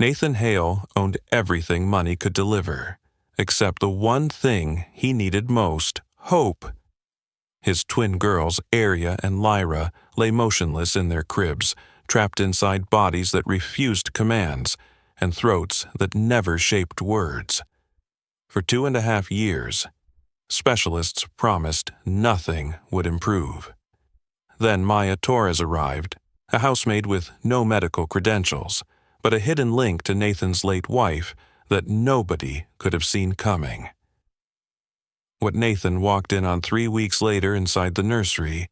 Nathan Hale owned everything money could deliver, except the one thing he needed most: hope. His twin girls, Aria and Lyra, lay motionless in their cribs, trapped inside bodies that refused commands and throats that never shaped words. For 2.5 years, specialists promised nothing would improve. Then Maya Torres arrived, a housemaid with no medical credentials, but a hidden link to Nathan's late wife that nobody could have seen coming. What Nathan walked in on 3 weeks later inside the nursery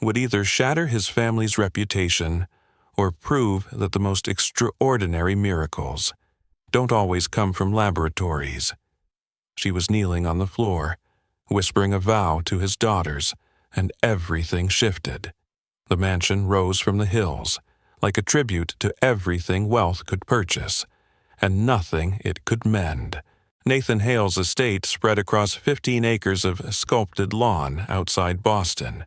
would either shatter his family's reputation or prove that the most extraordinary miracles don't always come from laboratories. She was kneeling on the floor, whispering a vow to his daughters, and everything shifted. The mansion rose from the hills, like a tribute to everything wealth could purchase, and nothing it could mend. Nathan Hale's estate spread across 15 acres of sculpted lawn outside Boston,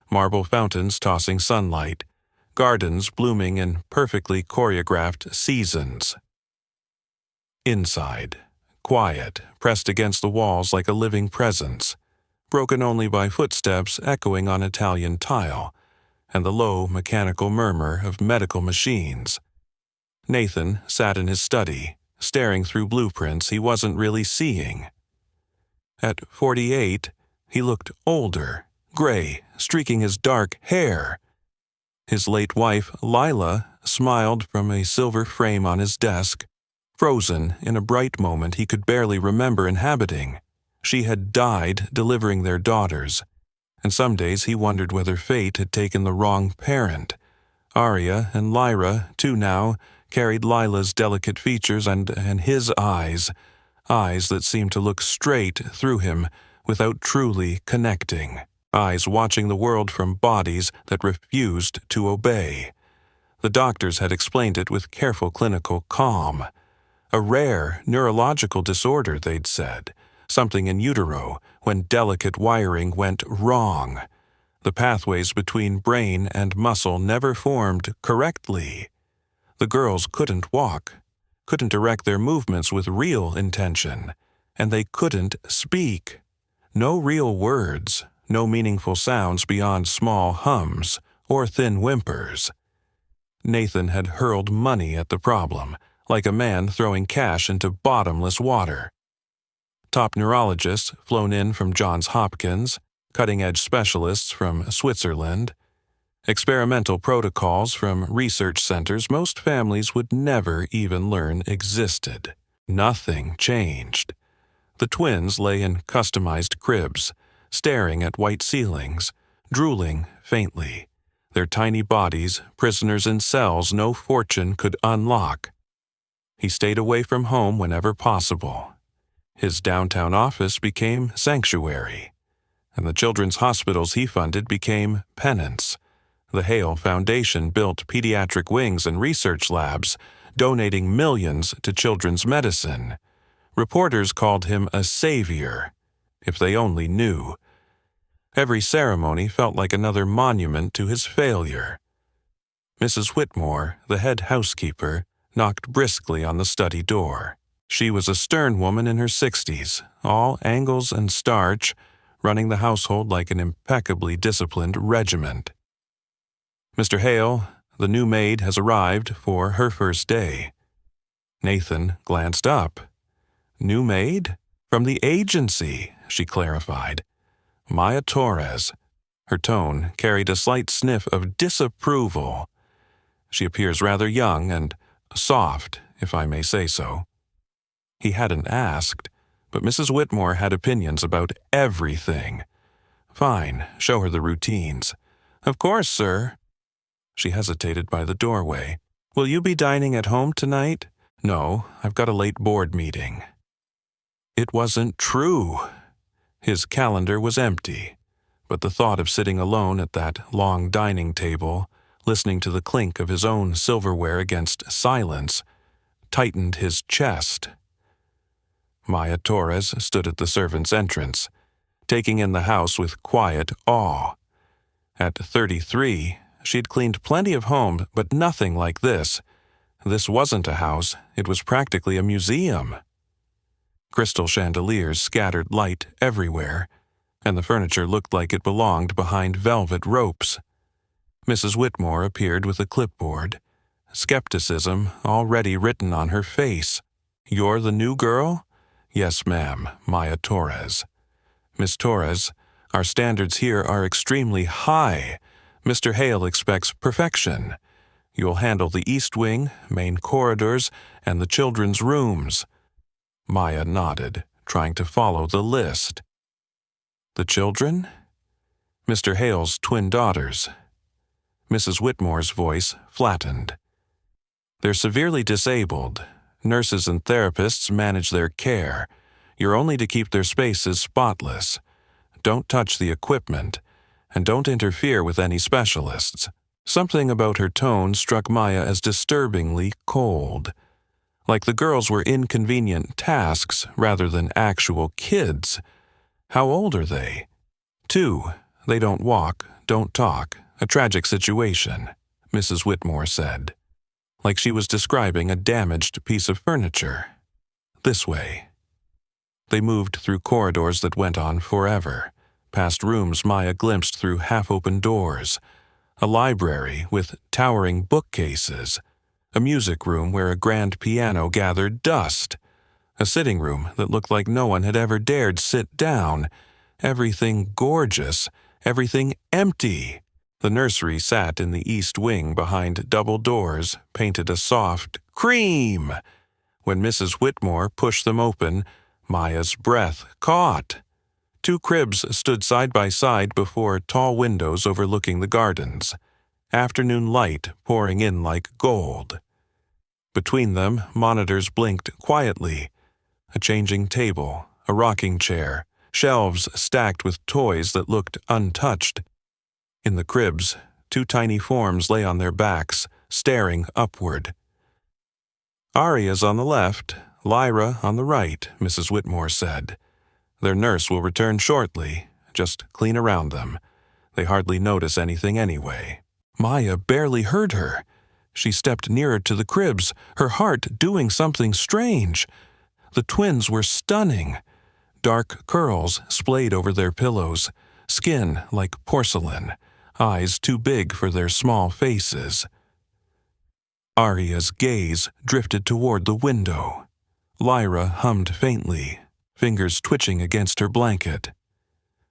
marble fountains tossing sunlight, gardens blooming in perfectly choreographed seasons. Inside, quiet, pressed against the walls like a living presence, broken only by footsteps echoing on Italian tile and the low mechanical murmur of medical machines. Nathan sat in his study, staring through blueprints he wasn't really seeing. At 48, he looked older, gray, streaking his dark hair. His late wife, Lila, smiled from a silver frame on his desk, frozen in a bright moment he could barely remember inhabiting. She had died delivering their daughters, and some days he wondered whether fate had taken the wrong parent. Aria and Lyra, too now, carried Lila's delicate features and his eyes that seemed to look straight through him without truly connecting, eyes watching the world from bodies that refused to obey. The doctors had explained it with careful clinical calm. A rare neurological disorder, they'd said, something in utero when delicate wiring went wrong. The pathways between brain and muscle never formed correctly. The girls couldn't walk, couldn't direct their movements with real intention, and they couldn't speak. No real words, no meaningful sounds beyond small hums or thin whimpers. Nathan had hurled money at the problem, like a man throwing cash into bottomless water. Top neurologists flown in from Johns Hopkins, cutting-edge specialists from Switzerland, experimental protocols from research centers most families would never even learn existed. Nothing changed. The twins lay in customized cribs, staring at white ceilings, drooling faintly, their tiny bodies prisoners in cells no fortune could unlock. He stayed away from home whenever possible. His downtown office became sanctuary, and the children's hospitals he funded became penance. The Hale Foundation built pediatric wings and research labs, donating millions to children's medicine. Reporters called him a savior, if they only knew. Every ceremony felt like another monument to his failure. Mrs. Whitmore, the head housekeeper, knocked briskly on the study door. She was a stern woman in her 60s, all angles and starch, running the household like an impeccably disciplined regiment. "Mr. Hale, the new maid has arrived for her first day." Nathan glanced up. "New maid? From the agency," she clarified. "Maya Torres." Her tone carried a slight sniff of disapproval. "She appears rather young and soft, if I may say so." He hadn't asked, but Mrs. Whitmore had opinions about everything. "Fine, show her the routines." "Of course, sir." She hesitated by the doorway. "Will you be dining at home tonight?" "No, I've got a late board meeting." It wasn't true. His calendar was empty, but the thought of sitting alone at that long dining table, listening to the clink of his own silverware against silence, tightened his chest. Maya Torres stood at the servants' entrance, taking in the house with quiet awe. At 33, she'd cleaned plenty of home, but nothing like this, This wasn't a house, it was practically a museum. Crystal chandeliers scattered light everywhere, and the furniture looked like it belonged behind velvet ropes. Mrs. Whitmore appeared with a clipboard, skepticism already written on her face. "You're the new girl?" "Yes, ma'am, Maya Torres." "Miss Torres, our standards here are extremely high. Mr. Hale expects perfection. You'll handle the east wing, main corridors, and the children's rooms." Maya nodded, trying to follow the list. "The children?" "Mr. Hale's twin daughters." Mrs. Whitmore's voice flattened. "They're severely disabled. Nurses and therapists manage their care. You're only to keep their spaces spotless. Don't touch the equipment, and don't interfere with any specialists." Something about her tone struck Maya as disturbingly cold. Like the girls were inconvenient tasks rather than actual kids. "How old are they?" "2. They don't walk, don't talk. A tragic situation," Mrs. Whitmore said, like she was describing a damaged piece of furniture. "This way." They moved through corridors that went on forever, past rooms Maya glimpsed through half-open doors, a library with towering bookcases, a music room where a grand piano gathered dust, a sitting room that looked like no one had ever dared sit down, everything gorgeous, everything empty. The nursery sat in the east wing behind double doors painted a soft cream. When Mrs. Whitmore pushed them open, Maya's breath caught. 2 cribs stood side by side before tall windows overlooking the gardens, afternoon light pouring in like gold. Between them, monitors blinked quietly, a changing table, a rocking chair, shelves stacked with toys that looked untouched. In the cribs, 2 tiny forms lay on their backs, staring upward. "Aria's on the left, Lyra on the right," Mrs. Whitmore said. "Their nurse will return shortly. Just clean around them. They hardly notice anything anyway." Maya barely heard her. She stepped nearer to the cribs, her heart doing something strange. The twins were stunning. Dark curls splayed over their pillows, skin like porcelain, eyes too big for their small faces. Aria's gaze drifted toward the window. Lyra hummed faintly, fingers twitching against her blanket.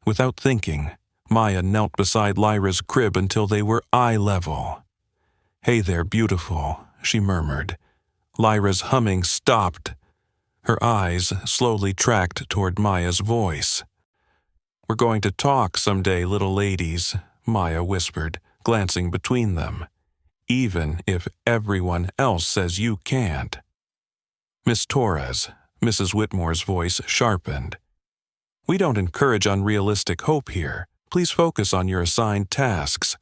Without thinking, Maya knelt beside Lyra's crib until they were eye level. "Hey there, beautiful," she murmured. Lyra's humming stopped. Her eyes slowly tracked toward Maya's voice. "We're going to talk someday, little ladies," Maya whispered, glancing between them. "Even if everyone else says you can't." "Miss Torres," Mrs. Whitmore's voice sharpened. "We don't encourage unrealistic hope here. Please focus on your assigned tasks."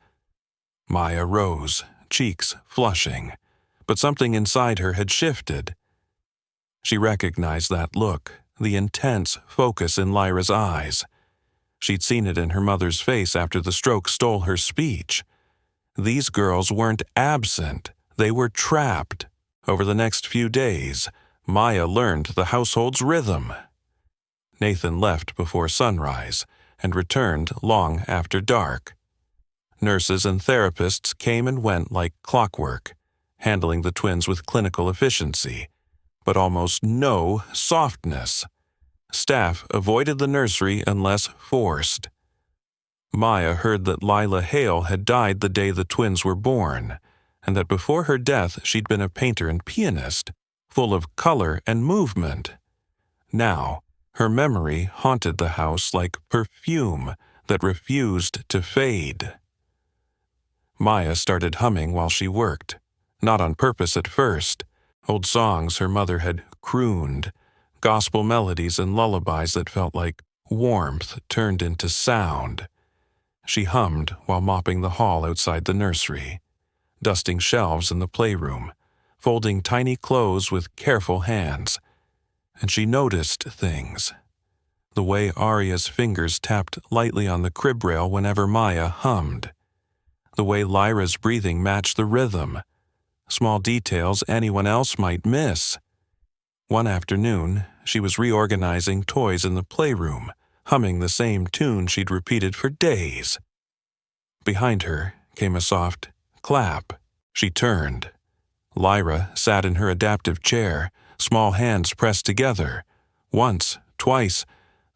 Maya rose, cheeks flushing, but something inside her had shifted. She recognized that look, the intense focus in Lyra's eyes. She'd seen it in her mother's face after the stroke stole her speech. These girls weren't absent, they were trapped. Over the next few days, Maya learned the household's rhythm. Nathan left before sunrise and returned long after dark. Nurses and therapists came and went like clockwork, handling the twins with clinical efficiency, but almost no softness. Staff avoided the nursery unless forced. Maya heard that Lila Hale had died the day the twins were born, and that before her death she'd been a painter and pianist, full of color and movement. Now, her memory haunted the house like perfume that refused to fade. Maya started humming while she worked, not on purpose at first. Old songs her mother had crooned, gospel melodies and lullabies that felt like warmth turned into sound. She hummed while mopping the hall outside the nursery, dusting shelves in the playroom, folding tiny clothes with careful hands. And she noticed things. The way Aria's fingers tapped lightly on the crib rail whenever Maya hummed. The way Lyra's breathing matched the rhythm. small details anyone else might miss. One afternoon, she was reorganizing toys in the playroom, humming the same tune she'd repeated for days. Behind her came a soft clap. She turned. Lyra sat in her adaptive chair, small hands pressed together. Once, twice,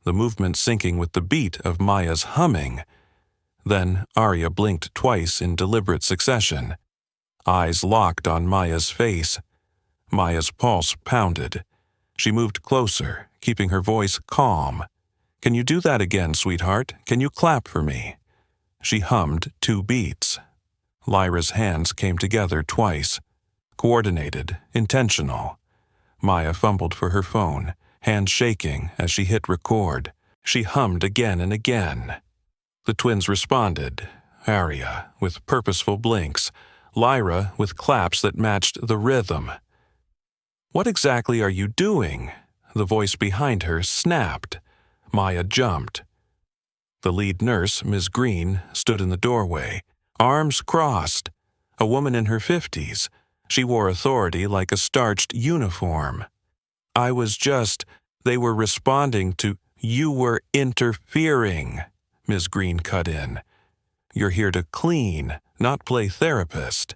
the movement syncing with the beat of Maya's humming. Then Aria blinked twice in deliberate succession. Eyes locked on Maya's face. Maya's pulse pounded. She moved closer, keeping her voice calm. "Can you do that again, sweetheart? Can you clap for me?" She hummed 2 beats. Lyra's hands came together twice. Coordinated, intentional. Maya fumbled for her phone, hands shaking as she hit record. She hummed again and again. The twins responded, Aria with purposeful blinks, Lyra with claps that matched the rhythm. "What exactly are you doing?" The voice behind her snapped. Maya jumped. The lead nurse, Ms. Green, stood in the doorway, arms crossed. A woman in her 50s. She wore authority like a starched uniform. They were responding to, "You were interfering," Ms. Green cut in. "You're here to clean, not play therapist."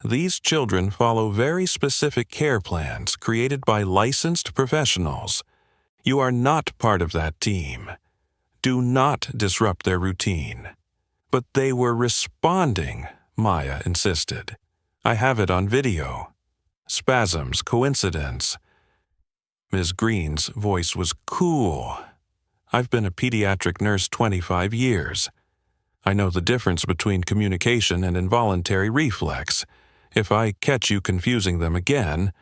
These children follow very specific care plans created by licensed professionals. You are not part of that team. Do not disrupt their routine. "But they were responding," Maya insisted. "I have it on video." Spasms, coincidence. Ms. Green's voice was cool. "I've been a pediatric nurse 25 years. I know the difference between communication and involuntary reflex. If I catch you confusing them again,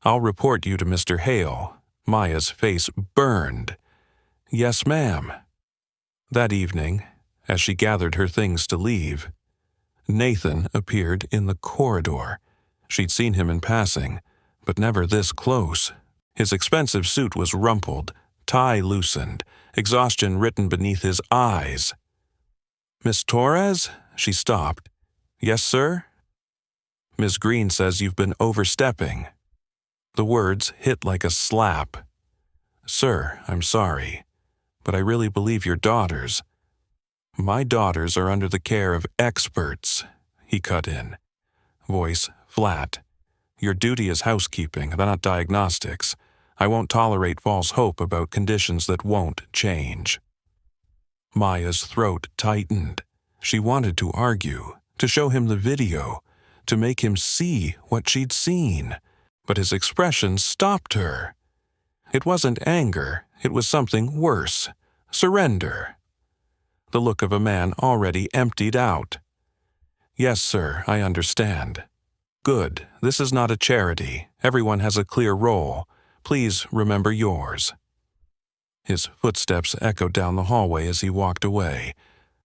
I'll report you to Mr. Hale." Maya's face burned. "Yes, ma'am." That evening, as she gathered her things to leave, Nathan appeared in the corridor. She'd seen him in passing, but never this close. His expensive suit was rumpled, tie loosened, exhaustion written beneath his eyes. "Miss Torres?" She stopped. "Yes, sir?" "Miss Green says you've been overstepping." The words hit like a slap. "Sir, I'm sorry, but I really believe your daughters." "My daughters are under the care of experts," he cut in, voice flat. "Your duty is housekeeping, not diagnostics. I won't tolerate false hope about conditions that won't change." Maya's throat tightened. She wanted to argue, to show him the video, to make him see what she'd seen, but his expression stopped her. It wasn't anger, it was something worse, surrender. The look of a man already emptied out. "Yes, sir, I understand." "Good, this is not a charity. Everyone has a clear role. Please remember yours." His footsteps echoed down the hallway as he walked away,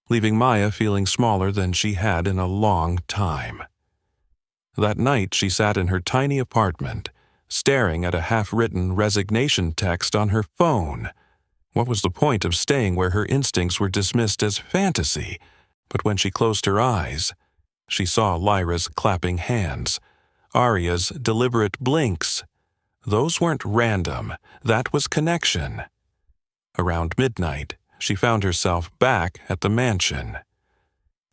leaving Maya feeling smaller than she had in a long time. That night she sat in her tiny apartment, staring at a half-written resignation text on her phone. What was the point of staying where her instincts were dismissed as fantasy? But when she closed her eyes, she saw Lyra's clapping hands, Aria's deliberate blinks. Those weren't random, that was connection. Around midnight, she found herself back at the mansion.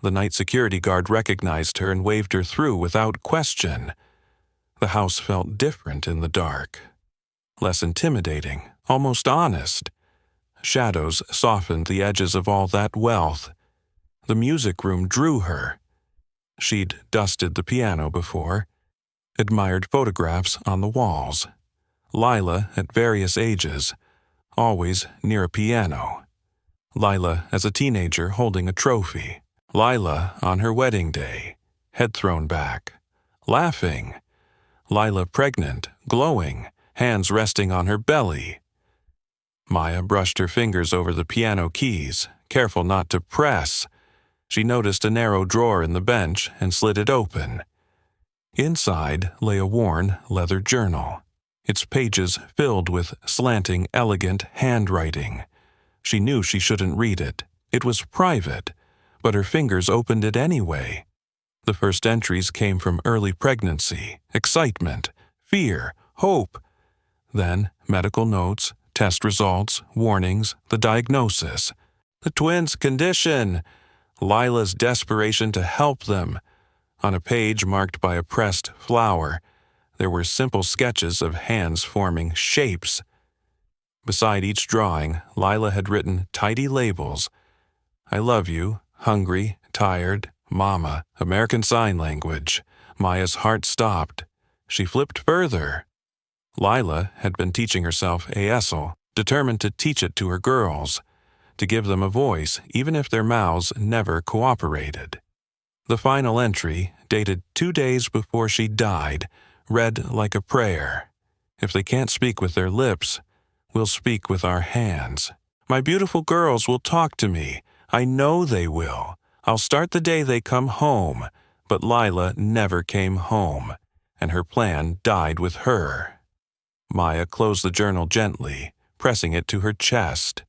The night security guard recognized her and waved her through without question. The house felt different in the dark. Less intimidating, almost honest. Shadows softened the edges of all that wealth. The music room drew her. She'd dusted the piano before, admired photographs on the walls. Lila at various ages, always near a piano. Lila as a teenager holding a trophy. Lila on her wedding day, head thrown back, laughing. Lila pregnant, glowing, hands resting on her belly. Maya brushed her fingers over the piano keys, careful not to press. She noticed a narrow drawer in the bench and slid it open. Inside lay a worn leather journal, its pages filled with slanting, elegant handwriting. She knew she shouldn't read it. It was private, but her fingers opened it anyway. The first entries came from early pregnancy, excitement, fear, hope. Then medical notes, test results, warnings, the diagnosis, the twins' condition, Lila's desperation to help them. On a page marked by a pressed flower, there were simple sketches of hands forming shapes. Beside each drawing, Lila had written tidy labels: I love you, hungry, tired, mama, American Sign Language. Maya's heart stopped. She flipped further. Lila had been teaching herself ASL, determined to teach it to her girls, to give them a voice even if their mouths never cooperated. The final entry, dated 2 days before she died, read like a prayer. If they can't speak with their lips, we'll speak with our hands. My beautiful girls will talk to me. I know they will. I'll start the day they come home. But Lila never came home, and her plan died with her. Maya closed the journal gently, pressing it to her chest.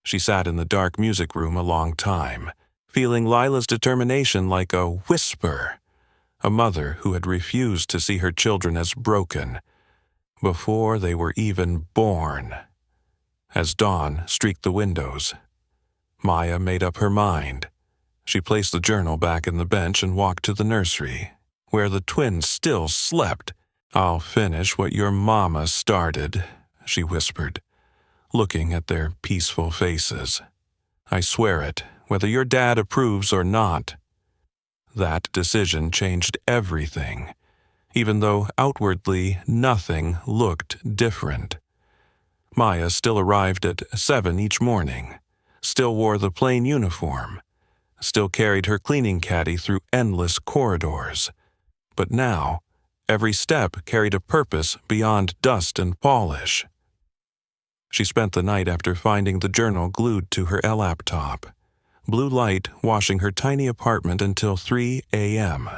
She sat in the dark music room a long time, feeling Lila's determination like a whisper. A mother who had refused to see her children as broken before they were even born. As dawn streaked the windows, Maya made up her mind. She placed the journal back in the bench and walked to the nursery, where the twins still slept. I'll finish what your mama started, she whispered, looking at their peaceful faces. I swear it, whether your dad approves or not. That decision changed everything, even though outwardly nothing looked different. Maya still arrived at 7 each morning, still wore the plain uniform, still carried her cleaning caddy through endless corridors. But now, every step carried a purpose beyond dust and polish. She spent the night after finding the journal glued to her laptop, blue light washing her tiny apartment until 3 a.m.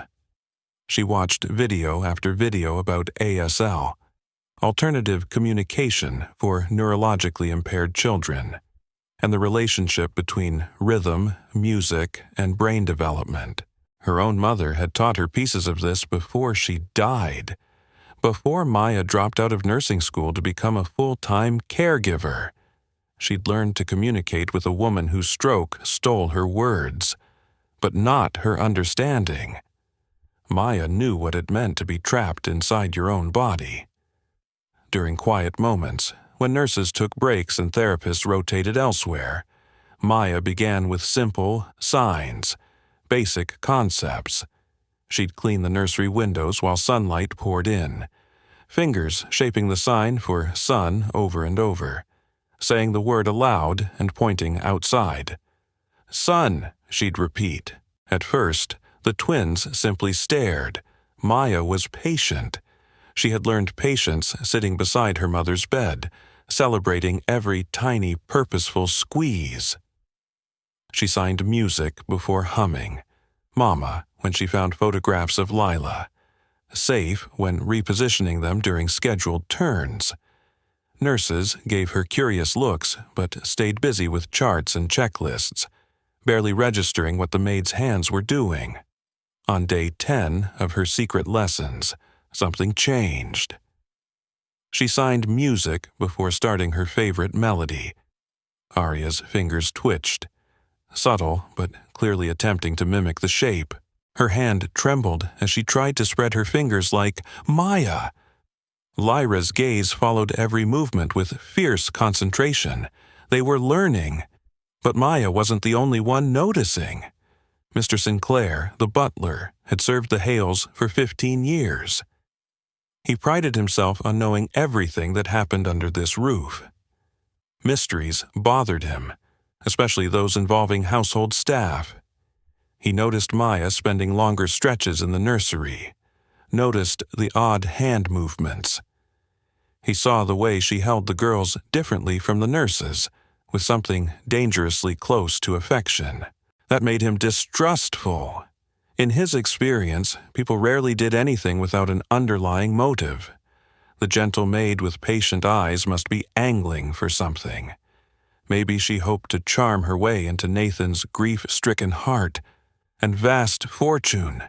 She watched video after video about ASL, alternative communication for neurologically impaired children, and the relationship between rhythm, music, and brain development. Her own mother had taught her pieces of this before she died, before Maya dropped out of nursing school to become a full-time caregiver. She'd learned to communicate with a woman whose stroke stole her words, but not her understanding. Maya knew what it meant to be trapped inside your own body. During quiet moments, when nurses took breaks and therapists rotated elsewhere, Maya began with simple signs, basic concepts. She'd clean the nursery windows while sunlight poured in, fingers shaping the sign for sun over and over, saying the word aloud and pointing outside. Sun, she'd repeat. At first, the twins simply stared. Maya was patient. She had learned patience sitting beside her mother's bed, celebrating every tiny, purposeful squeeze. She signed music before humming. Mama, when she found photographs of Lila. Safe when repositioning them during scheduled turns. Nurses gave her curious looks, but stayed busy with charts and checklists, barely registering what the maid's hands were doing. On day 10 of her secret lessons, something changed. She signed music before starting her favorite melody. Aria's fingers twitched, subtle but clearly attempting to mimic the shape. Her hand trembled as she tried to spread her fingers like Maya. Lyra's gaze followed every movement with fierce concentration. They were learning. But Maya wasn't the only one noticing. Mr. Sinclair, the butler, had served the Hales for 15 years. He prided himself on knowing everything that happened under this roof. Mysteries bothered him, especially those involving household staff. He noticed Maya spending longer stretches in the nursery, noticed the odd hand movements. He saw the way she held the girls differently from the nurses, with something dangerously close to affection. That made him distrustful. In his experience, people rarely did anything without an underlying motive. The gentle maid with patient eyes must be angling for something. Maybe she hoped to charm her way into Nathan's grief-stricken heart, and vast fortune.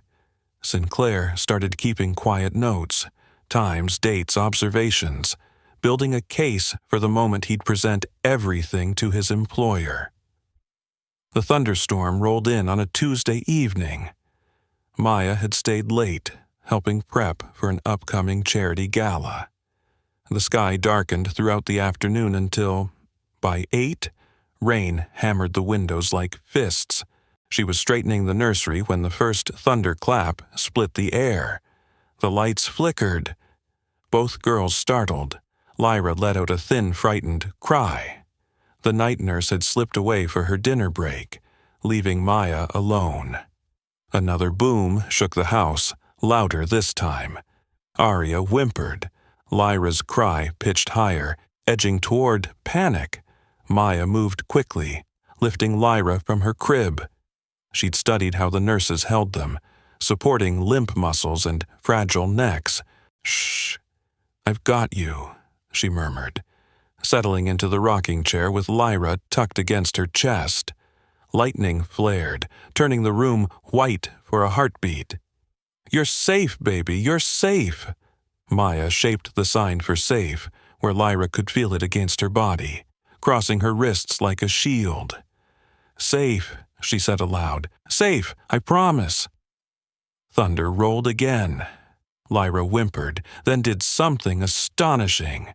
Sinclair started keeping quiet notes, times, dates, observations, building a case for the moment he'd present everything to his employer. The thunderstorm rolled in on a Tuesday evening. Maya had stayed late, helping prep for an upcoming charity gala. The sky darkened throughout the afternoon until, by 8, rain hammered the windows like fists. She was straightening the nursery when the first thunderclap split the air. The lights flickered. Both girls startled. Lyra let out a thin, frightened cry. The night nurse had slipped away for her dinner break, leaving Maya alone. Another boom shook the house, louder this time. Aria whimpered. Lyra's cry pitched higher, edging toward panic. Maya moved quickly, lifting Lyra from her crib. She'd studied how the nurses held them, supporting limp muscles and fragile necks. "Shh, I've got you," she murmured, settling into the rocking chair with Lyra tucked against her chest. Lightning flared, turning the room white for a heartbeat. "You're safe, baby, you're safe." Maya shaped the sign for safe, where Lyra could feel it against her body, crossing her wrists like a shield. "Safe," she said aloud. "Safe, I promise." Thunder rolled again. Lyra whimpered, then did something astonishing.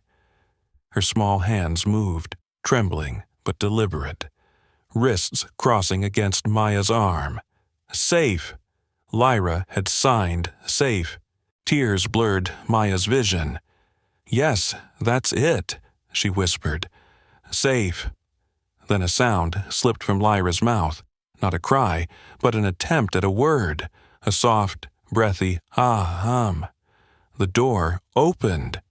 Her small hands moved, trembling but deliberate, wrists crossing against Maya's arm. Safe! Lyra had signed safe. Tears blurred Maya's vision. "Yes, that's it," she whispered. "Safe." Then a sound slipped from Lyra's mouth, not a cry, but an attempt at a word, a soft, breathy ah-hum. The door opened.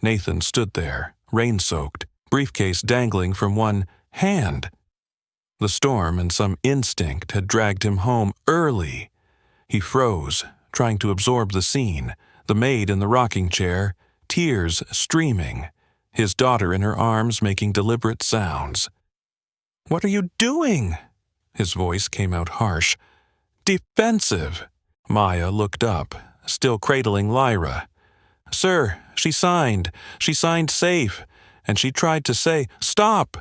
Nathan stood there, rain-soaked, briefcase dangling from one hand. The storm and some instinct had dragged him home early. He froze, trying to absorb the scene, the maid in the rocking chair, tears streaming, his daughter in her arms making deliberate sounds. "What are you doing?" His voice came out harsh. "Defensive." Maya looked up, still cradling Lyra. "Sir, she signed safe, and she tried to say, 'Stop!'"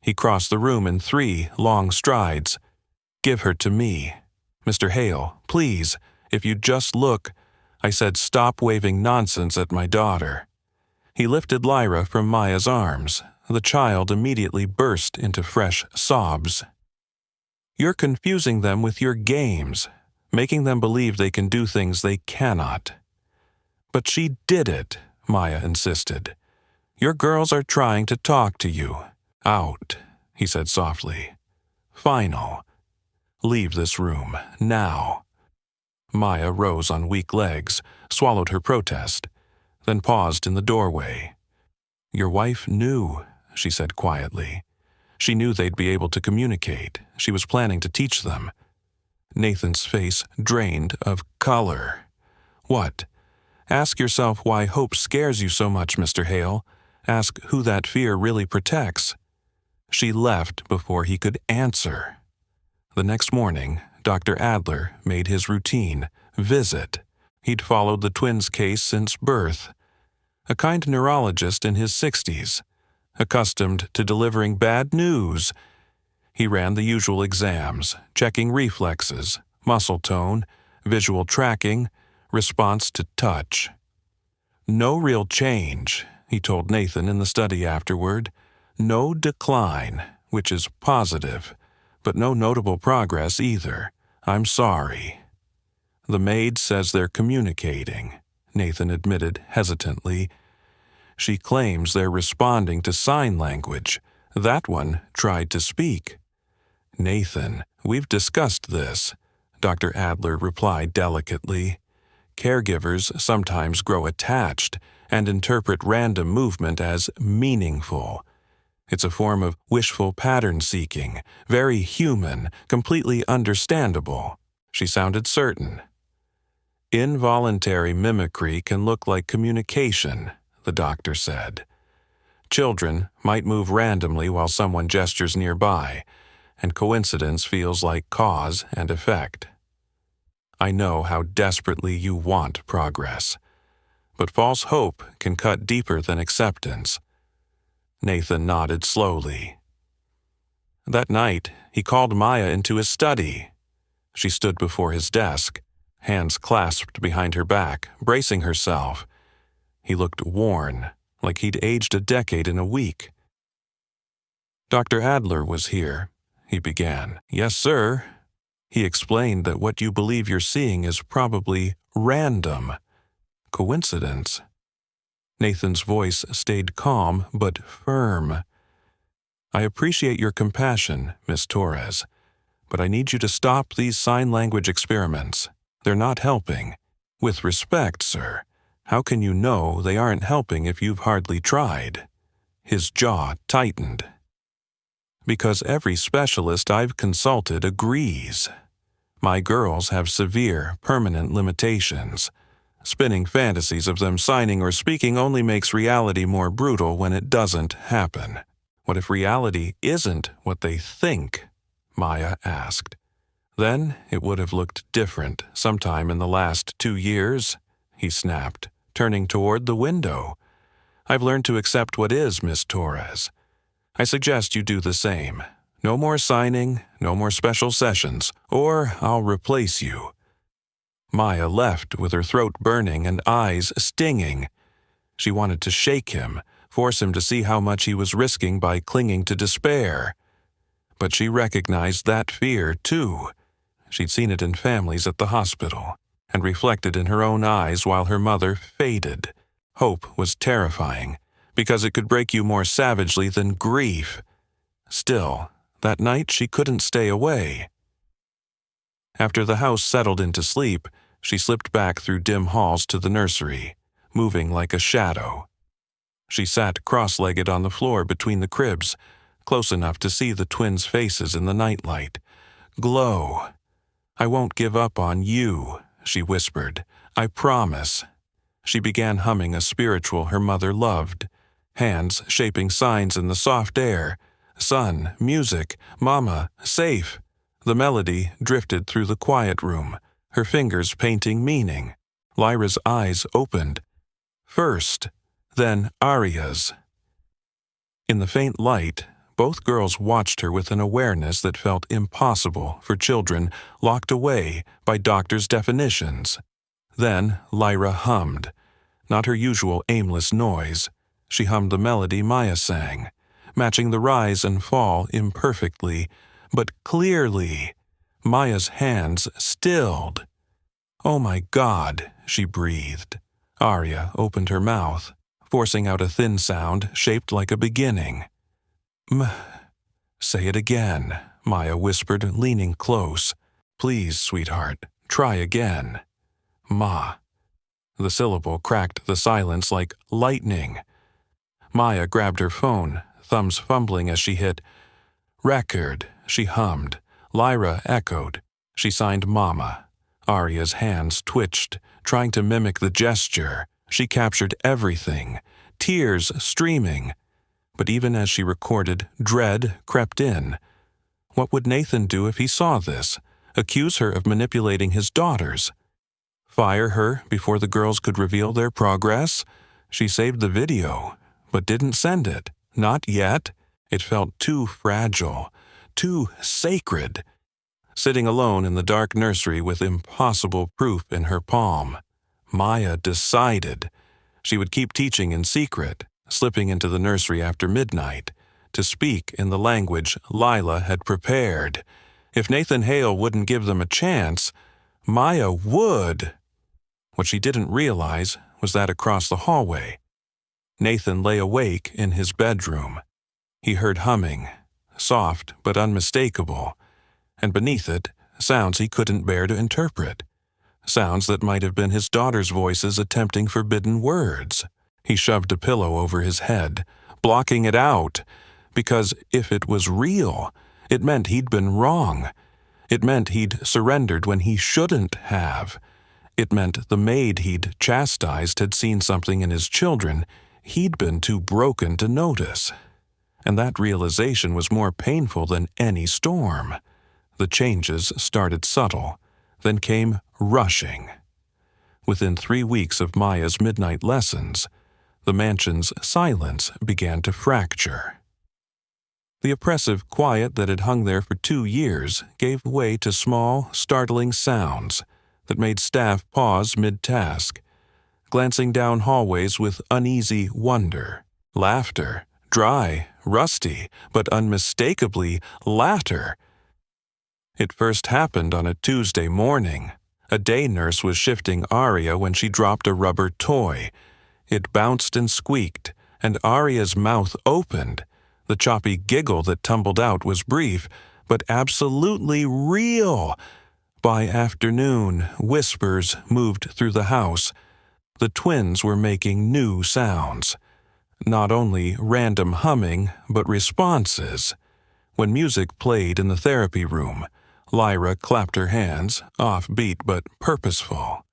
He crossed the room in 3 long strides. "Give her to me. Mr. Hale, please, if you'd just look." I said, "Stop waving nonsense at my daughter." He lifted Lyra from Maya's arms. The child immediately burst into fresh sobs. "You're confusing them with your games, making them believe they can do things they cannot." "But she did it," Maya insisted. "Your girls are trying to talk to you." "Out," he said softly. "Final. Leave this room, now." Maya rose on weak legs, swallowed her protest, then paused in the doorway. "Your wife knew," she said quietly. "She knew they'd be able to communicate. She was planning to teach them." Nathan's face drained of color. "What? Ask yourself why hope scares you so much, Mr. Hale. Ask who that fear really protects." She left before he could answer. The next morning, Dr. Adler made his routine visit. He'd followed the twins' case since birth. A kind neurologist in his 60s, accustomed to delivering bad news. He ran the usual exams, checking reflexes, muscle tone, visual tracking, response to touch. "No real change," he told Nathan in the study afterward. "No decline, which is positive, but no notable progress either. I'm sorry." "The maid says they're communicating," Nathan admitted hesitantly. "She claims they're responding to sign language. That one tried to speak." "Nathan, we've discussed this," Dr. Adler replied delicately. "Caregivers sometimes grow attached and interpret random movement as meaningful. It's a form of wishful pattern-seeking, very human, completely understandable." She sounded certain. "Involuntary mimicry can look like communication," the doctor said. "Children might move randomly while someone gestures nearby, and coincidence feels like cause and effect. I know how desperately you want progress, but false hope can cut deeper than acceptance. Nathan nodded slowly. That night, he called Maya into his study. She stood before his desk, hands clasped behind her back, bracing herself. He looked worn, like he'd aged a decade in a week. "Dr. Adler was here," he began. "Yes, sir." He explained that what you believe you're seeing is probably random. Coincidence. Nathan's voice stayed calm but firm. "I appreciate your compassion, Miss Torres, but I need you to stop these sign language experiments. They're not helping. With respect, sir, how can you know they aren't helping if you've hardly tried?" His jaw tightened. "Because every specialist I've consulted agrees. My girls have severe, permanent limitations. Spinning fantasies of them signing or speaking only makes reality more brutal when it doesn't happen." "What if reality isn't what they think?" Maya asked. "Then it would have looked different sometime in the last 2 years," he snapped, turning toward the window. "I've learned to accept what is, Miss Torres. I suggest you do the same. No more signing, no more special sessions, or I'll replace you." Maya left with her throat burning and eyes stinging. She wanted to shake him, force him to see how much he was risking by clinging to despair. But she recognized that fear, too. She'd seen it in families at the hospital, and reflected in her own eyes while her mother faded. Hope was terrifying, because it could break you more savagely than grief. Still, that night she couldn't stay away. After the house settled into sleep, she slipped back through dim halls to the nursery, moving like a shadow. She sat cross-legged on the floor between the cribs, close enough to see the twins' faces in the nightlight. "Glow. I won't give up on you," she whispered. "I promise." She began humming a spiritual her mother loved, hands shaping signs in the soft air. Sun, music, mama, safe. The melody drifted through the quiet room, her fingers painting meaning. Lyra's eyes opened. First, then Aria's. In the faint light, both girls watched her with an awareness that felt impossible for children locked away by doctors' definitions. Then Lyra hummed, not her usual aimless noise. She hummed the melody Maya sang, matching the rise and fall imperfectly, but clearly. Maya's hands stilled. "Oh my God," she breathed. Aria opened her mouth, forcing out a thin sound shaped like a beginning. "Say it again," Maya whispered, leaning close. "Please, sweetheart, try again." "Ma." The syllable cracked the silence like lightning. Maya grabbed her phone, thumbs fumbling as she hit record. She hummed. Lyra echoed. She signed Mama. Aria's hands twitched, trying to mimic the gesture. She captured everything, tears streaming. But even as she recorded, dread crept in. What would Nathan do if he saw this? Accuse her of manipulating his daughters? Fire her before the girls could reveal their progress? She saved the video, but didn't send it. Not yet. It felt too fragile, too sacred. Sitting alone in the dark nursery with impossible proof in her palm, Maya decided she would keep teaching in secret, slipping into the nursery after midnight, to speak in the language Lila had prepared. If Nathan Hale wouldn't give them a chance, Maya would. What she didn't realize was that across the hallway, Nathan lay awake in his bedroom. He heard humming, soft but unmistakable, and beneath it, sounds he couldn't bear to interpret. Sounds that might have been his daughter's voices attempting forbidden words. He shoved a pillow over his head, blocking it out, because if it was real, it meant he'd been wrong. It meant he'd surrendered when he shouldn't have. It meant the maid he'd chastised had seen something in his children he'd been too broken to notice. And that realization was more painful than any storm. The changes started subtle, then came rushing. Within 3 weeks of Maya's midnight lessons, the mansion's silence began to fracture. The oppressive quiet that had hung there for 2 years gave way to small, startling sounds that made staff pause mid-task, glancing down hallways with uneasy wonder. Laughter, dry, rusty, but unmistakably latter. It first happened on a Tuesday morning. A day nurse was shifting Aria when she dropped a rubber toy. It bounced and squeaked, and Aria's mouth opened. The choppy giggle that tumbled out was brief, but absolutely real. By afternoon, whispers moved through the house. The twins were making new sounds. Not only random humming, but responses. When music played in the therapy room, Lyra clapped her hands, offbeat but purposeful.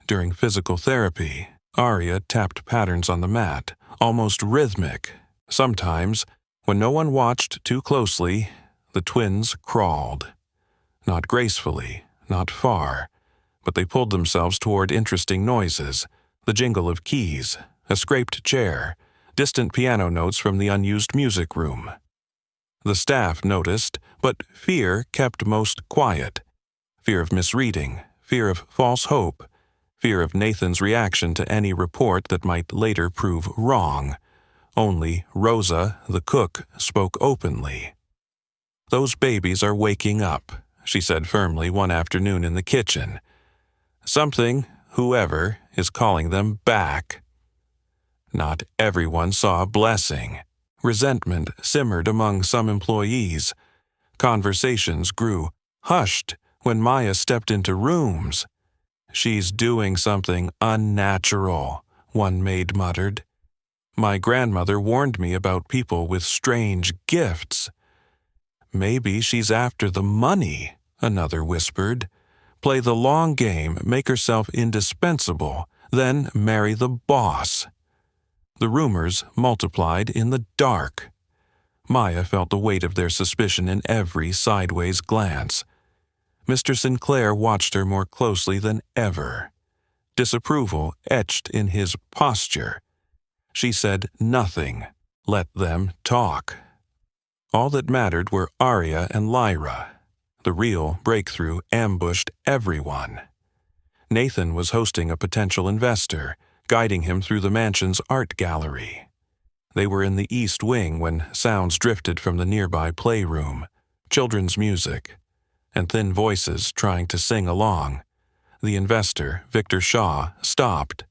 During physical therapy, Aria tapped patterns on the mat, almost rhythmic. Sometimes, when no one watched too closely, the twins crawled. Not gracefully, not far, but they pulled themselves toward interesting noises, the jingle of keys, a scraped chair, distant piano notes from the unused music room. The staff noticed, but fear kept most quiet. Fear of misreading, fear of false hope, fear of Nathan's reaction to any report that might later prove wrong. Only Rosa, the cook, spoke openly. "Those babies are waking up," she said firmly one afternoon in the kitchen. "Something, whoever, is calling them back." Not everyone saw a blessing. Resentment simmered among some employees. Conversations grew hushed when Maya stepped into rooms. "She's doing something unnatural," one maid muttered. "My grandmother warned me about people with strange gifts." "Maybe she's after the money," another whispered. "Play the long game, make herself indispensable, then marry the boss." The rumors multiplied in the dark. Maya felt the weight of their suspicion in every sideways glance. Mr. Sinclair watched her more closely than ever. Disapproval etched in his posture. She said nothing. Let them talk. All that mattered were Aria and Lyra. The real breakthrough ambushed everyone. Nathan was hosting a potential investor, guiding him through the mansion's art gallery. They were in the east wing when sounds drifted from the nearby playroom, children's music, and thin voices trying to sing along. The investor, Victor Shaw, stopped.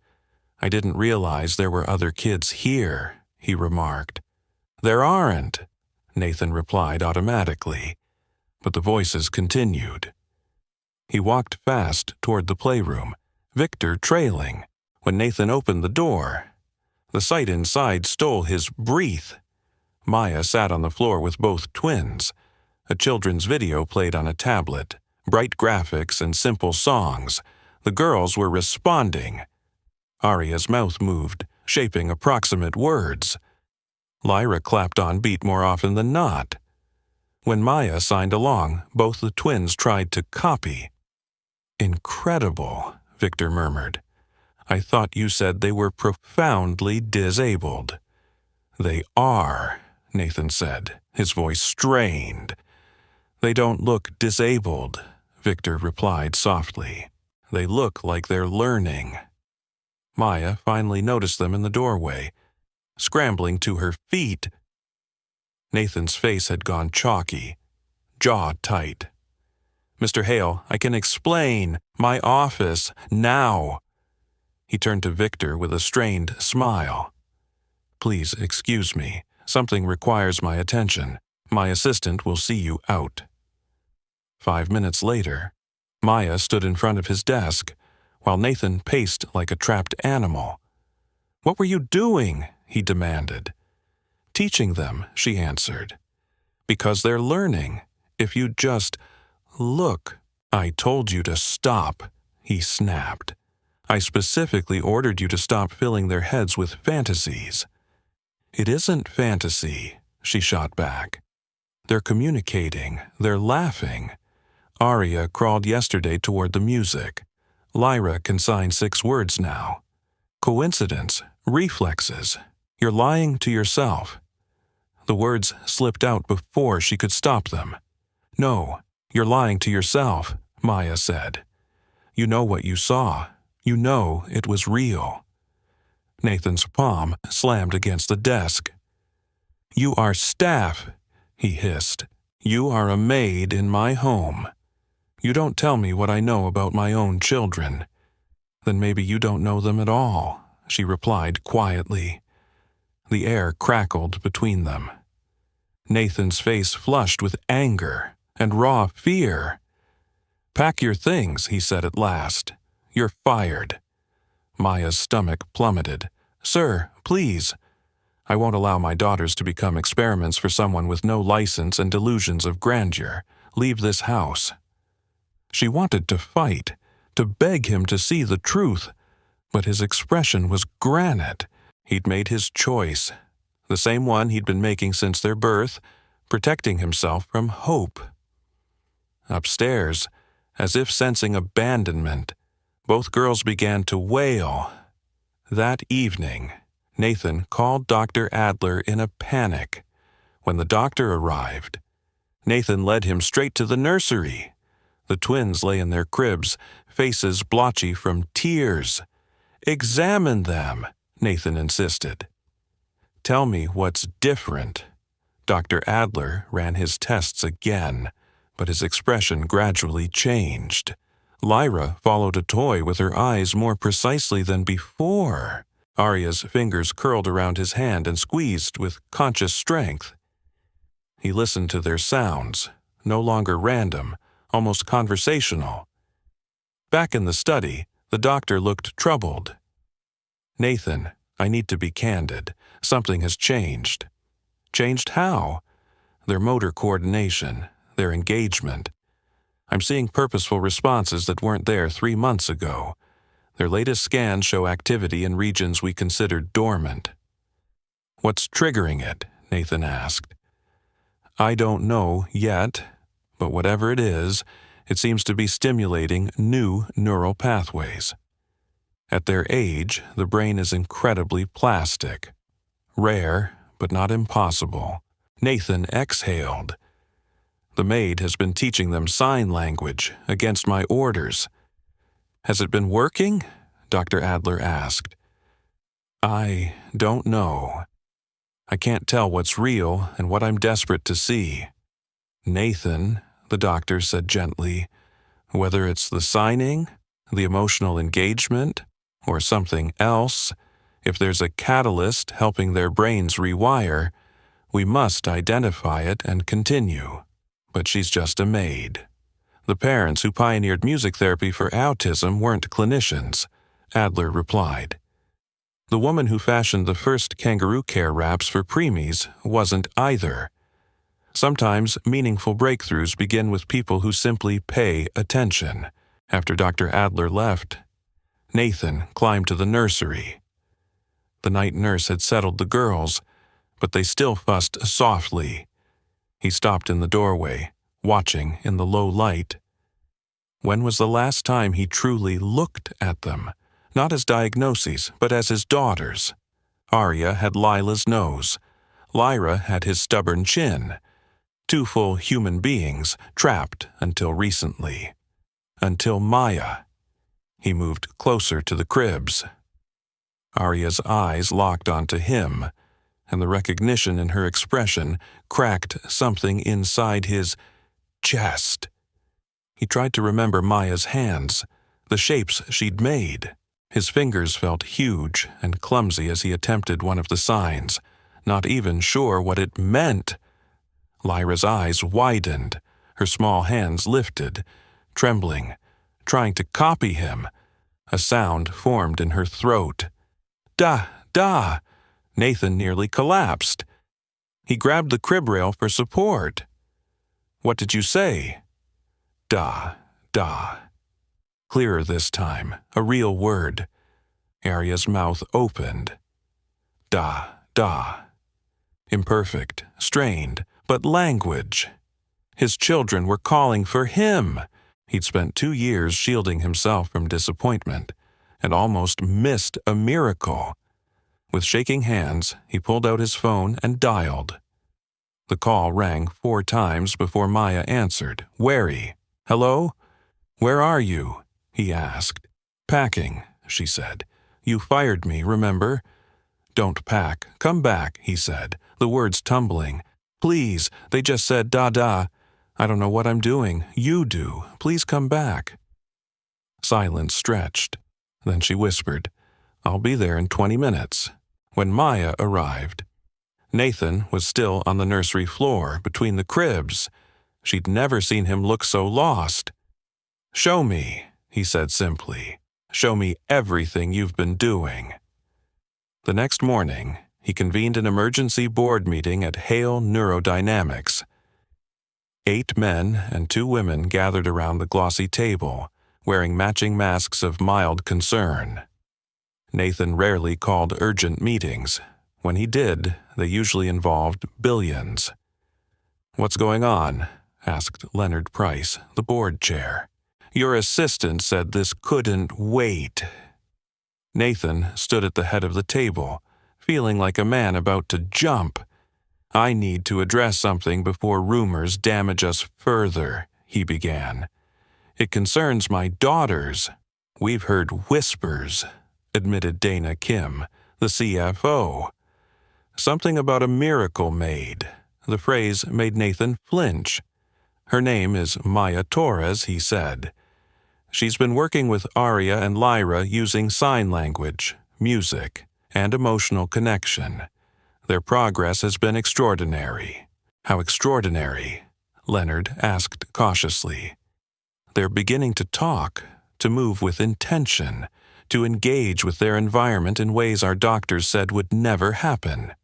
"I didn't realize there were other kids here," he remarked. "There aren't," Nathan replied automatically, but the voices continued. He walked fast toward the playroom, Victor trailing, when Nathan opened the door. The sight inside stole his breath. Maya sat on the floor with both twins. A children's video played on a tablet, bright graphics and simple songs. The girls were responding. Aria's mouth moved, shaping approximate words. Lyra clapped on beat more often than not. When Maya signed along, both the twins tried to copy. "Incredible," Victor murmured. "I thought you said they were profoundly disabled." "They are," Nathan said, his voice strained. "They don't look disabled," Victor replied softly. "They look like they're learning." Maya finally noticed them in the doorway, scrambling to her feet. Nathan's face had gone chalky, jaw tight. "Mr. Hale, I can explain. My office, now." He turned to Victor with a strained smile. "Please excuse me. Something requires my attention. My assistant will see you out." 5 minutes later, Maya stood in front of his desk, while Nathan paced like a trapped animal. "What were you doing?" he demanded. "Teaching them," she answered. "Because they're learning. If you just look." "I told you to stop," he snapped. "I specifically ordered you to stop filling their heads with fantasies." "It isn't fantasy," she shot back. They're communicating. They're laughing. Aria crawled yesterday toward the music. Lyra can sign 6 words now. Coincidence, reflexes. You're lying to yourself. The words slipped out before she could stop them. No, you're lying to yourself, Maya said. You know what you saw. You know it was real. Nathan's palm slammed against the desk. You are staff, he hissed. You are a maid in my home. You don't tell me what I know about my own children. Then maybe you don't know them at all, she replied quietly. The air crackled between them. Nathan's face flushed with anger and raw fear. Pack your things, he said at last. You're fired. Maya's stomach plummeted. Sir, please. I won't allow my daughters to become experiments for someone with no license and delusions of grandeur. Leave this house. She wanted to fight, to beg him to see the truth, but his expression was granite. He'd made his choice, the same one he'd been making since their birth, protecting himself from hope. Upstairs, as if sensing abandonment, both girls began to wail. That evening, Nathan called Dr. Adler in a panic. When the doctor arrived, Nathan led him straight to the nursery. The twins lay in their cribs, faces blotchy from tears. Examine them, Nathan insisted. Tell me what's different. Dr. Adler ran his tests again, but his expression gradually changed. Lyra followed a toy with her eyes more precisely than before. Aria's fingers curled around his hand and squeezed with conscious strength. He listened to their sounds, no longer random, almost conversational. Back in the study, the doctor looked troubled. Nathan, I need to be candid. Something has changed. Changed how? Their motor coordination, their engagement. I'm seeing purposeful responses that weren't there 3 months ago. Their latest scans show activity in regions we considered dormant. What's triggering it? Nathan asked. I don't know yet, but whatever it is, it seems to be stimulating new neural pathways. At their age, the brain is incredibly plastic. Rare, but not impossible. Nathan exhaled. The maid has been teaching them sign language against my orders. Has it been working? Dr. Adler asked. I don't know. I can't tell what's real and what I'm desperate to see. Nathan, the doctor said gently, whether it's the signing, the emotional engagement, or something else, if there's a catalyst helping their brains rewire, we must identify it and continue. But she's just a maid. The parents who pioneered music therapy for autism weren't clinicians, Adler replied. The woman who fashioned the first kangaroo care wraps for preemies wasn't either. Sometimes meaningful breakthroughs begin with people who simply pay attention. After Dr. Adler left, Nathan climbed to the nursery. The night nurse had settled the girls, but they still fussed softly. He stopped in the doorway, watching in the low light. When was the last time he truly looked at them? Not as diagnoses, but as his daughters. Aria had Lila's nose. Lyra had his stubborn chin. 2 full human beings, trapped until recently. Until Maya. He moved closer to the cribs. Aria's eyes locked onto him, and the recognition in her expression cracked something inside his chest. He tried to remember Maya's hands, the shapes she'd made. His fingers felt huge and clumsy as he attempted one of the signs, not even sure what it meant. Lyra's eyes widened, her small hands lifted, trembling, trying to copy him. A sound formed in her throat. Da, da! Nathan nearly collapsed. He grabbed the crib rail for support. What did you say? Da, da. Clearer this time, a real word. Aria's mouth opened. Da, da. Imperfect, strained, but language. His children were calling for him. He'd spent 2 years shielding himself from disappointment, and almost missed a miracle. With shaking hands, he pulled out his phone and dialed. The call rang 4 times before Maya answered, wary. "Hello? Where are you?" he asked. "Packing," she said. "You fired me, remember?" "Don't pack. Come back," he said, the words tumbling. "Please, they just said da-da. I don't know what I'm doing. You do. Please come back." Silence stretched. Then she whispered, "I'll be there in 20 minutes. When Maya arrived, Nathan was still on the nursery floor between the cribs. She'd never seen him look so lost. "Show me," he said simply. "Show me everything you've been doing." The next morning, he convened an emergency board meeting at Hale Neurodynamics. 8 men and 2 women gathered around the glossy table, wearing matching masks of mild concern. Nathan rarely called urgent meetings. When he did, they usually involved billions. "What's going on?" asked Leonard Price, the board chair. "Your assistant said this couldn't wait." Nathan stood at the head of the table, feeling like a man about to jump. "I need to address something before rumors damage us further," he began. "It concerns my daughters." "We've heard whispers," admitted Dana Kim, the CFO. "Something about a miracle maid." The phrase made Nathan flinch. "Her name is Maya Torres," he said. "She's been working with Aria and Lyra using sign language, music, and emotional connection. Their progress has been extraordinary." "How extraordinary?" Leonard asked cautiously. "They're beginning to talk, to move with intention, to engage with their environment in ways our doctors said would never happen."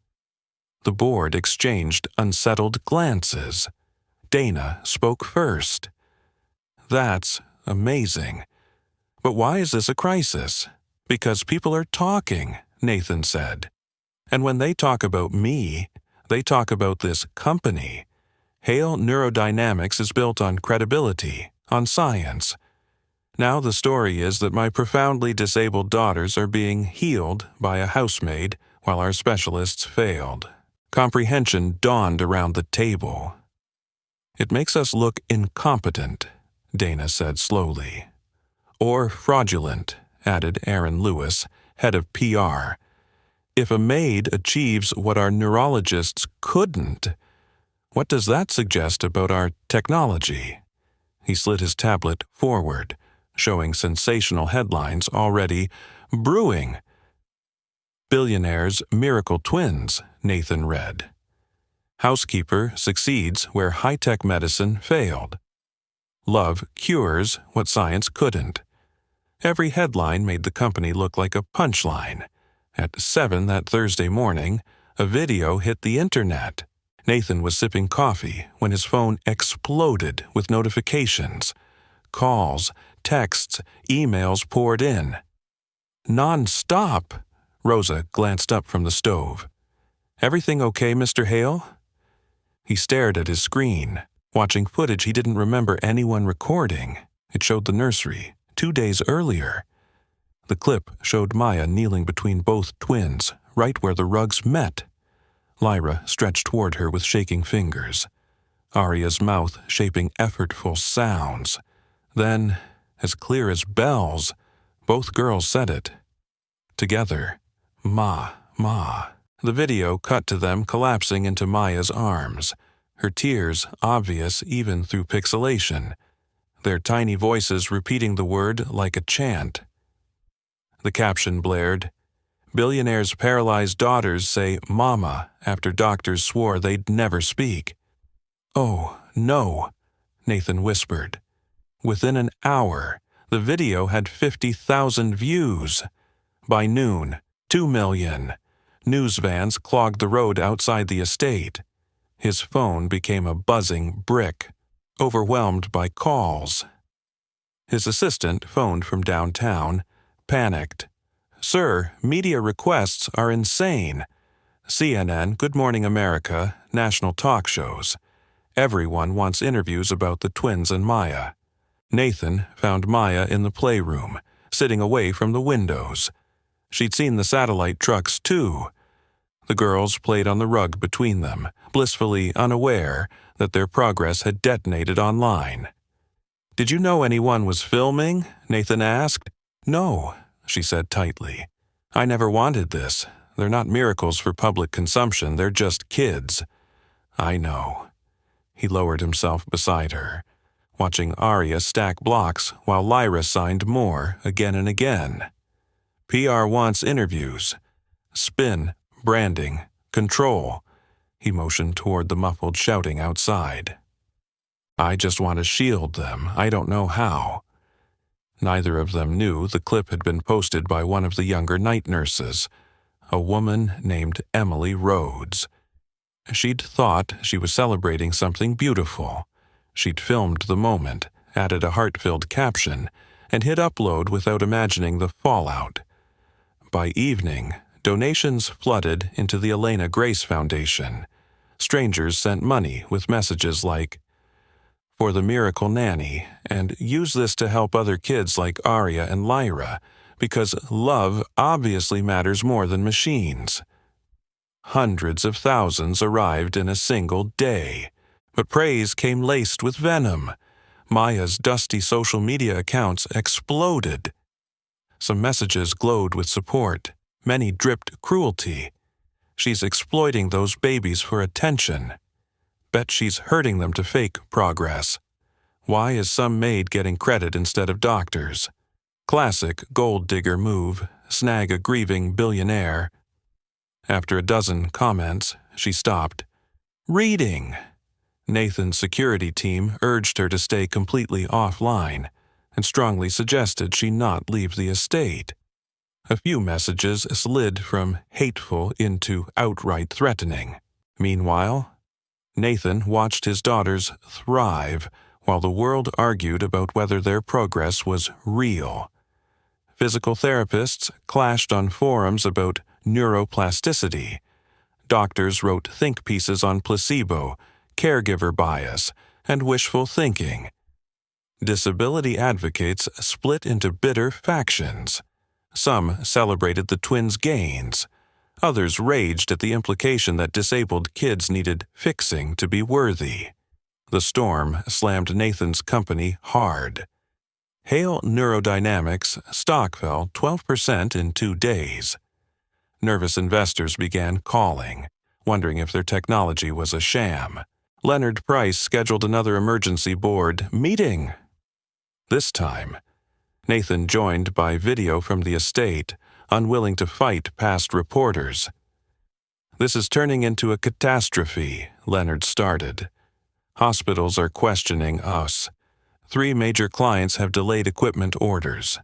The board exchanged unsettled glances. Dana spoke first. "That's amazing. But why is this a crisis?" "Because people are talking," Nathan said. "And when they talk about me, they talk about this company. Hale Neurodynamics is built on credibility, on science. Now the story is that my profoundly disabled daughters are being healed by a housemaid while our specialists failed." Comprehension dawned around the table. "It makes us look incompetent," Dana said slowly. "Or fraudulent," added Aaron Lewis, head of PR. "If a maid achieves what our neurologists couldn't, what does that suggest about our technology?" He slid his tablet forward, showing sensational headlines already brewing. "Billionaire's Miracle Twins," Nathan read. "Housekeeper succeeds where high-tech medicine failed. Love cures what science couldn't." Every headline made the company look like a punchline. At 7 that Thursday morning, a video hit the internet. Nathan was sipping coffee when his phone exploded with notifications. Calls, texts, emails poured in. Non-stop. Rosa glanced up from the stove. "Everything okay, Mr. Hale?" He stared at his screen, watching footage he didn't remember anyone recording. It showed the nursery, 2 days earlier. The clip showed Maya kneeling between both twins, right where the rugs met. Lyra stretched toward her with shaking fingers. Aria's mouth shaping effortful sounds. Then, as clear as bells, both girls said it. Together, "Ma, Ma." The video cut to them collapsing into Maya's arms, her tears obvious even through pixelation, their tiny voices repeating the word like a chant. The caption blared, "Billionaire's paralyzed daughters say Mama after doctors swore they'd never speak." "Oh, no," Nathan whispered. Within an hour, the video had 50,000 views. By noon, 2 million. News vans clogged the road outside the estate. His phone became a buzzing brick, overwhelmed by calls. His assistant phoned from downtown, panicked. "Sir, media requests are insane. CNN, Good Morning America, national talk shows. Everyone wants interviews about the twins and Maya. Nathan found Maya in the playroom, sitting away from the windows. She'd seen the satellite trucks, too. The girls played on the rug between them, blissfully unaware that their progress had detonated online. "Did you know anyone was filming?" Nathan asked. "No," she said tightly. "I never wanted this. They're not miracles for public consumption, they're just kids." "I know." He lowered himself beside her, watching Aria stack blocks while Lyra signed more again and again. "PR wants interviews. Spin, branding, control." He motioned toward the muffled shouting outside. "I just want to shield them. I don't know how." Neither of them knew the clip had been posted by one of the younger night nurses, a woman named Emily Rhodes. She'd thought she was celebrating something beautiful. She'd filmed the moment, added a heart-filled caption, and hit upload without imagining the fallout. By evening, donations flooded into the Elena Grace Foundation. Strangers sent money with messages like, "For the miracle nanny, and use this to help other kids like Aria and Lyra, because love obviously matters more than machines." Hundreds of thousands arrived in a single day, but praise came laced with venom. Maya's dusty social media accounts exploded. Some messages glowed with support, many dripped cruelty. "She's exploiting those babies for attention. Bet she's hurting them to fake progress. Why is some maid getting credit instead of doctors? Classic gold digger move, snag a grieving billionaire." After a dozen comments, she stopped. "Reading." Nathan's security team urged her to stay completely offline and strongly suggested she not leave the estate. A few messages slid from hateful into outright threatening. Meanwhile, Nathan watched his daughters thrive while the world argued about whether their progress was real. Physical therapists clashed on forums about neuroplasticity. Doctors wrote think pieces on placebo, caregiver bias, and wishful thinking. Disability advocates split into bitter factions. Some celebrated the twins' gains. Others raged at the implication that disabled kids needed fixing to be worthy. The storm slammed Nathan's company hard. Hale Neurodynamics stock fell 12% in 2 days. Nervous investors began calling, wondering if their technology was a sham. Leonard Price scheduled another emergency board meeting. This time, Nathan joined by video from the estate, unwilling to fight past reporters. "This is turning into a catastrophe," Leonard started. "Hospitals are questioning us. 3 major clients have delayed equipment orders."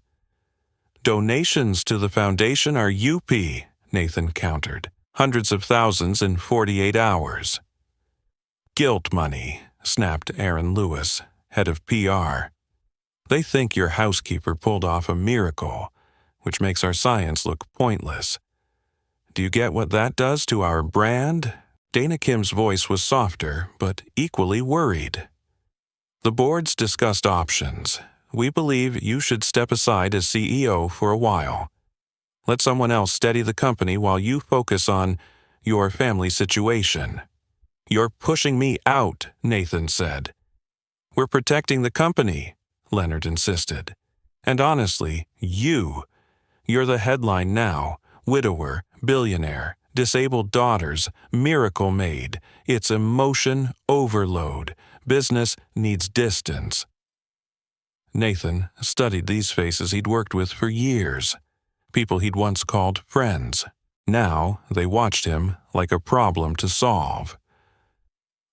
"Donations to the foundation are UP," Nathan countered. "Hundreds of thousands in 48 hours. "Guilt money," snapped Aaron Lewis, head of PR. "They think your housekeeper pulled off a miracle, which makes our science look pointless. Do you get what that does to our brand?" Dana Kim's voice was softer, but equally worried. "The boards discussed options. We believe you should step aside as CEO for a while. Let someone else steady the company while you focus on your family situation." "You're pushing me out," Nathan said. "We're protecting the company," Leonard insisted. "And honestly, you're the headline now. Widower, billionaire, disabled daughters, miracle maid. It's emotion overload. Business needs distance." Nathan studied these faces he'd worked with for years, people he'd once called friends. Now they watched him like a problem to solve.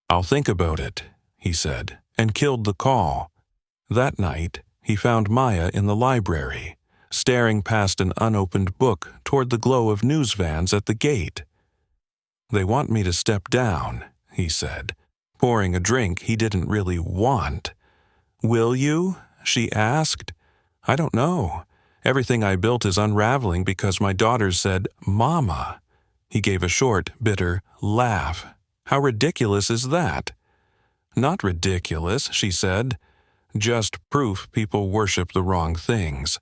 "I'll think about it," he said, and killed the call. That night, he found Maya in the library, staring past an unopened book toward the glow of news vans at the gate. "They want me to step down," he said, pouring a drink he didn't really want. "Will you?" she asked. "I don't know. Everything I built is unraveling because my daughters said, 'Mama.'" He gave a short, bitter laugh. How ridiculous is that? Not ridiculous, she said. Just proof people worship the wrong things.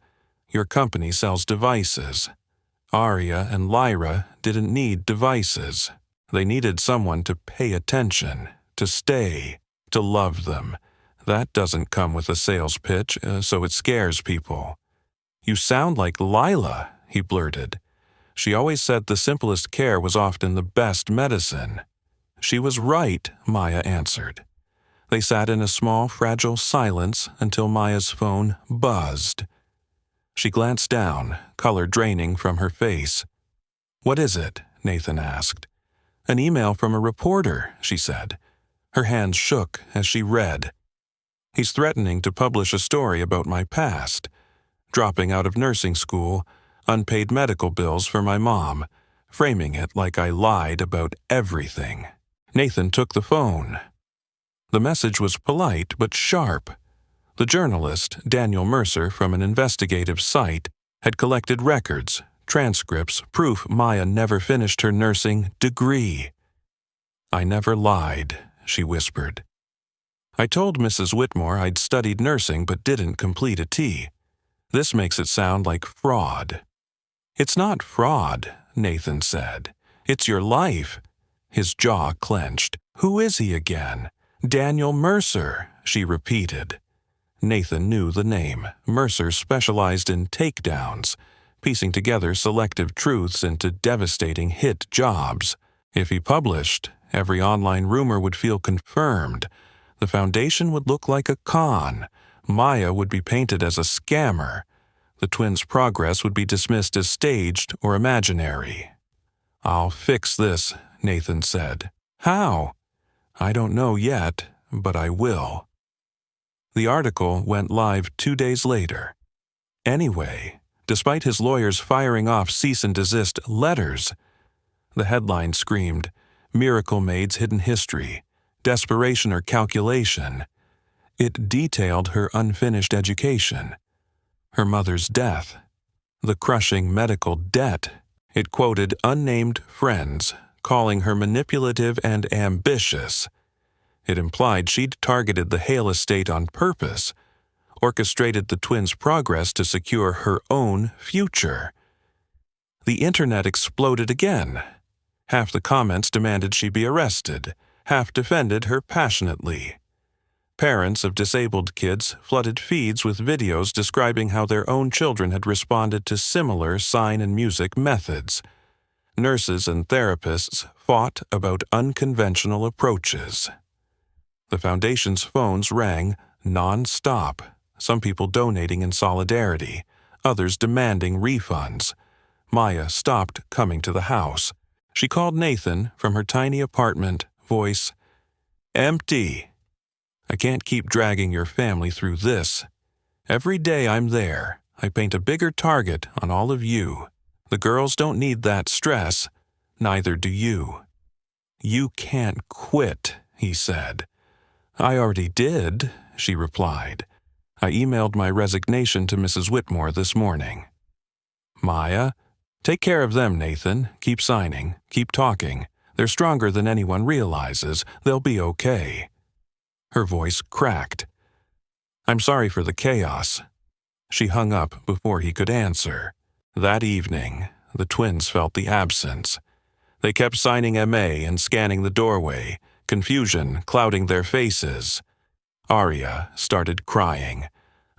Your company sells devices. Aria and Lyra didn't need devices. They needed someone to pay attention, to stay, to love them. That doesn't come with a sales pitch, so it scares people. You sound like Lila, he blurted. She always said the simplest care was often the best medicine. She was right, Maya answered. They sat in a small, fragile silence until Maya's phone buzzed. She glanced down, color draining from her face. "What is it?" Nathan asked. "An email from a reporter," she said. Her hands shook as she read. "He's threatening to publish a story about my past. Dropping out of nursing school, unpaid medical bills for my mom, framing it like I lied about everything." Nathan took the phone. The message was polite but sharp. The journalist, Daniel Mercer from an investigative site, had collected records, transcripts, proof Maya never finished her nursing degree. "I never lied," she whispered. "I told Mrs. Whitmore I'd studied nursing but didn't complete a T. This makes it sound like fraud." "It's not fraud," Nathan said. "It's your life." His jaw clenched. "Who is he again?" "Daniel Mercer," she repeated. Nathan knew the name. Mercer specialized in takedowns, piecing together selective truths into devastating hit jobs. If he published, every online rumor would feel confirmed. The foundation would look like a con. Maya would be painted as a scammer. The twins' progress would be dismissed as staged or imaginary. "I'll fix this," Nathan said. "How?" "I don't know yet, but I will." The article went live 2 days later. Anyway, despite his lawyers firing off cease-and-desist letters, the headline screamed, "Miracle Maid's Hidden History, Desperation or Calculation." It detailed her unfinished education, her mother's death, the crushing medical debt. It quoted unnamed friends, calling her manipulative and ambitious. It implied she'd targeted the Hale estate on purpose, orchestrated the twins' progress to secure her own future. The internet exploded again. Half the comments demanded she be arrested, half defended her passionately. Parents of disabled kids flooded feeds with videos describing how their own children had responded to similar sign and music methods. Nurses and therapists fought about unconventional approaches. The foundation's phones rang non-stop, some people donating in solidarity, others demanding refunds. Maya stopped coming to the house. She called Nathan from her tiny apartment, voice empty. "I can't keep dragging your family through this. Every day I'm there, I paint a bigger target on all of you. The girls don't need that stress, neither do you." "You can't quit," he said. "I already did," she replied. "I emailed my resignation to Mrs. Whitmore this morning." "Maya, take care of them, Nathan. Keep signing, keep talking. They're stronger than anyone realizes. They'll be okay." Her voice cracked. "I'm sorry for the chaos." She hung up before he could answer. That evening, the twins felt the absence. They kept signing MA and scanning the doorway, confusion clouding their faces. Aria started crying,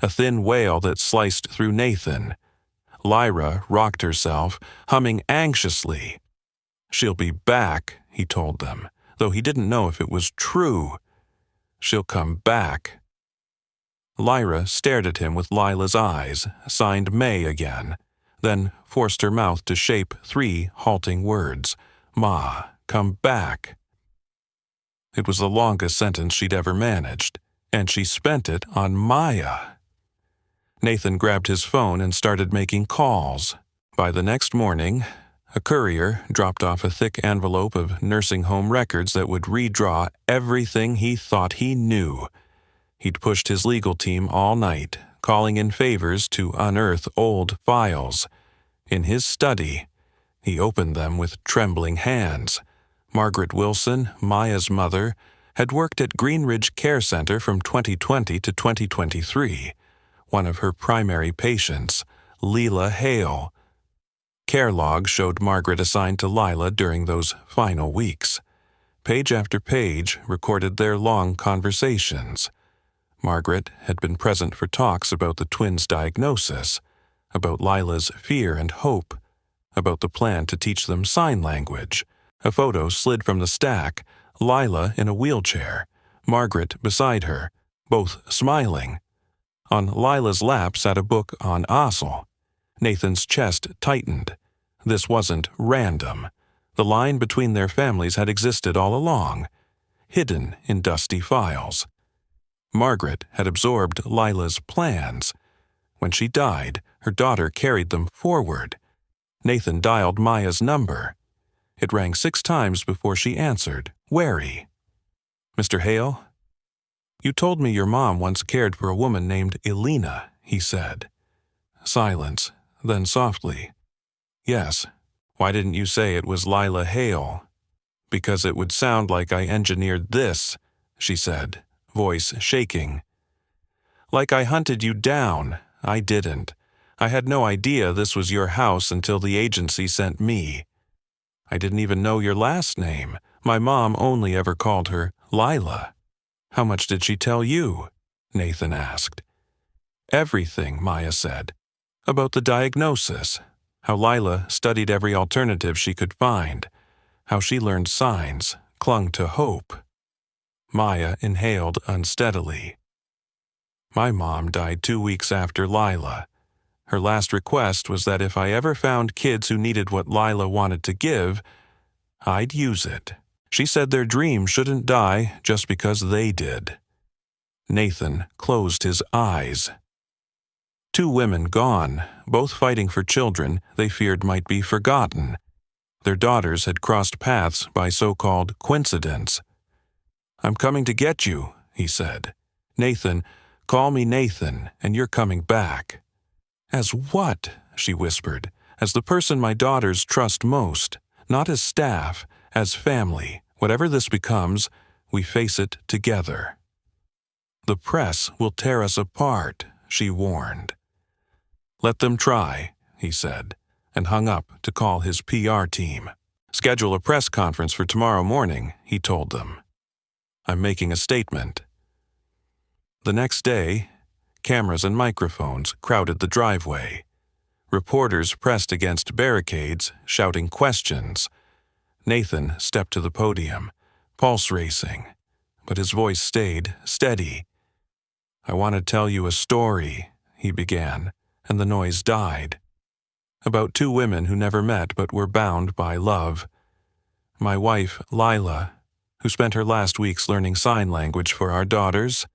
a thin wail that sliced through Nathan. Lyra rocked herself, humming anxiously. "She'll be back," he told them, though he didn't know if it was true. "She'll come back." Lyra stared at him with Lila's eyes, signed May again, then forced her mouth to shape 3 halting words. "Ma, come back." It was the longest sentence she'd ever managed, and she spent it on Maya. Nathan grabbed his phone and started making calls. By the next morning, a courier dropped off a thick envelope of nursing home records that would redraw everything he thought he knew. He'd pushed his legal team all night, calling in favors to unearth old files. In his study, He opened them with trembling hands. Margaret Wilson, Maya's mother, had worked at Greenridge Care Center from 2020 to 2023. One of her primary patients, Leela Hale. Care logs showed Margaret assigned to Lyla during those final weeks. Page after page recorded their long conversations. Margaret had been present for talks about the twins' diagnosis, about Lila's fear and hope, about the plan to teach them sign language. A photo slid from the stack, Lyla in a wheelchair, Margaret beside her, both smiling. On Lila's lap sat a book on Asel. Nathan's chest tightened. This wasn't random. The line between their families had existed all along, hidden in dusty files. Margaret had absorbed Lila's plans. When she died, her daughter carried them forward. Nathan dialed Maya's number. It rang 6 times before she answered, wary. "Mr. Hale? You told me your mom once cared for a woman named Elena," he said. Silence, then softly, "Yes. Why didn't you say it was Lyla Hale?" "Because it would sound like I engineered this," she said, voice shaking. "Like I hunted you down. I didn't. I had no idea this was your house until the agency sent me. I didn't even know your last name. My mom only ever called her Lyla." "How much did she tell you?" Nathan asked. "Everything," Maya said. "About the diagnosis. How Lyla studied every alternative she could find. How she learned signs, clung to hope." Maya inhaled unsteadily. "My mom died 2 weeks after Lyla. Her last request was that if I ever found kids who needed what Lyla wanted to give, I'd use it. She said their dream shouldn't die just because they did." Nathan closed his eyes. 2 women gone, both fighting for children they feared might be forgotten. Their daughters had crossed paths by so-called coincidence. "I'm coming to get you," he said. "Nathan, call me Nathan, and you're coming back." "As what?" she whispered. "As the person my daughters trust most. Not as staff, as family. Whatever this becomes, we face it together." "The press will tear us apart," she warned. "Let them try," he said, and hung up to call his PR team. "Schedule a press conference for tomorrow morning," he told them. "I'm making a statement." The next day, cameras and microphones crowded the driveway. Reporters pressed against barricades, shouting questions. Nathan stepped to the podium, pulse racing, but his voice stayed steady. "I want to tell you a story," he began, and the noise died. "About 2 women who never met but were bound by love. My wife, Lyla, who spent her last weeks learning sign language for our daughters,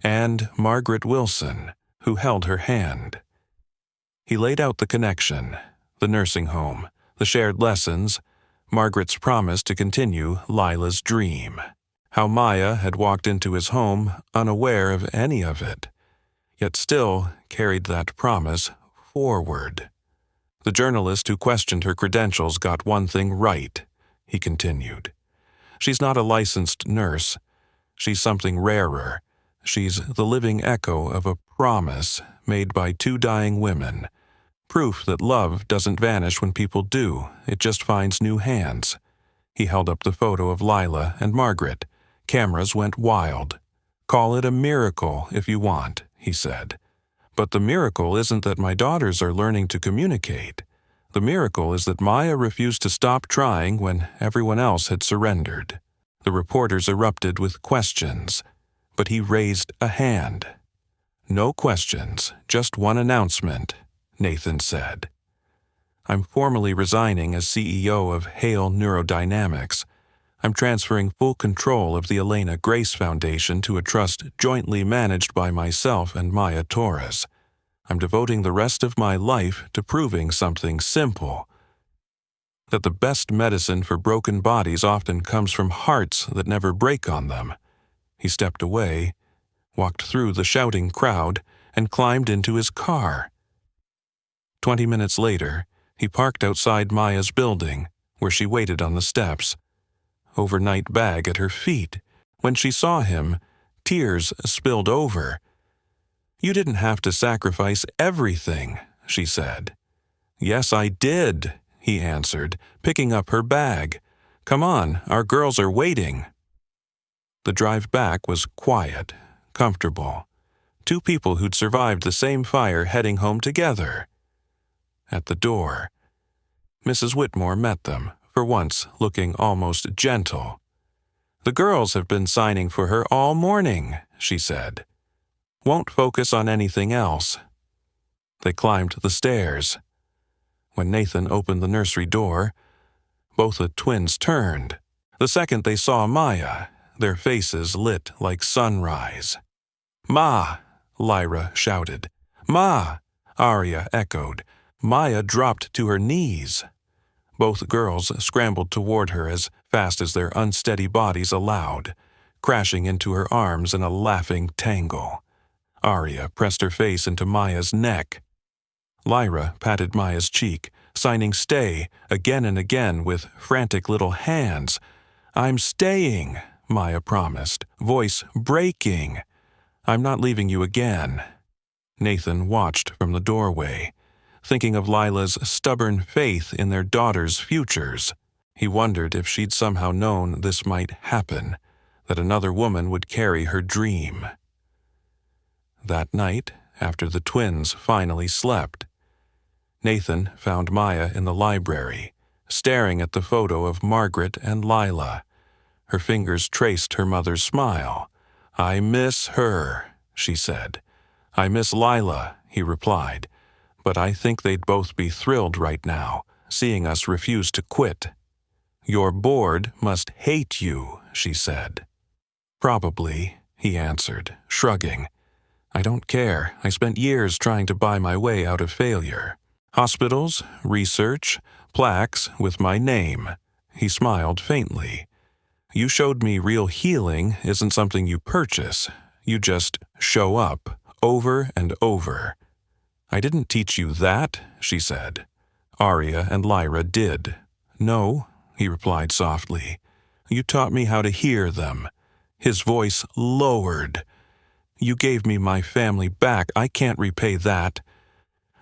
and Margaret Wilson, who held her hand." He laid out the connection, the nursing home, the shared lessons, Margaret's promise to continue Lila's dream. How Maya had walked into his home unaware of any of it, yet still carried that promise forward. "The journalist who questioned her credentials got one thing right," he continued. "She's not a licensed nurse. She's something rarer. She's the living echo of a promise made by 2 dying women. Proof that love doesn't vanish when people do, it just finds new hands." He held up the photo of Lyla and Margaret. Cameras went wild. "Call it a miracle if you want," he said. "But the miracle isn't that my daughters are learning to communicate. The miracle is that Maya refused to stop trying when everyone else had surrendered." The reporters erupted with questions, but he raised a hand. "No questions, just one announcement," Nathan said. "I'm formally resigning as CEO of Hale Neurodynamics. I'm transferring full control of the Elena Grace Foundation to a trust jointly managed by myself and Maya Torres. I'm devoting the rest of my life to proving something simple: that the best medicine for broken bodies often comes from hearts that never break on them." He stepped away, walked through the shouting crowd, and climbed into his car. 20 minutes later, He parked outside Maya's building, where she waited on the steps, overnight bag at her feet. When she saw him, tears spilled over. "You didn't have to sacrifice everything," she said. "Yes, I did," he answered, picking up her bag. "Come on, our girls are waiting." The drive back was quiet, comfortable. Two people who'd survived the same fire heading home together. At the door, Mrs. Whitmore met them, for once looking almost gentle. "The girls have been signing for her all morning," she said. "Won't focus on anything else." They climbed the stairs. When Nathan opened the nursery door, both the twins turned. The second they saw Maya, their faces lit like sunrise. "Ma!" Lyra shouted. "Ma!" Aria echoed. Maya dropped to her knees. Both girls scrambled toward her as fast as their unsteady bodies allowed, crashing into her arms in a laughing tangle. Aria pressed her face into Maya's neck. Lyra patted Maya's cheek, signing stay again and again with frantic little hands. "I'm staying," Maya promised, voice breaking. "I'm not leaving you again." Nathan watched from the doorway, thinking of Lila's stubborn faith in their daughters' futures. He wondered if she'd somehow known this might happen, that another woman would carry her dream. That night, after the twins finally slept, Nathan found Maya in the library, staring at the photo of Margaret and Lila. Her fingers traced her mother's smile. "I miss her," she said. "I miss Lila," he replied. "But I think they'd both be thrilled right now, seeing us refuse to quit." "Your board must hate you," she said. "Probably," he answered, shrugging. "I don't care. I spent years trying to buy my way out of failure. Hospitals, research, plaques with my name." He smiled faintly. "You showed me real healing isn't something you purchase. You just show up, over and over." "I didn't teach you that," she said. "Aria and Lyra did." "No," he replied softly. "You taught me how to hear them." His voice lowered. "You gave me my family back. I can't repay that."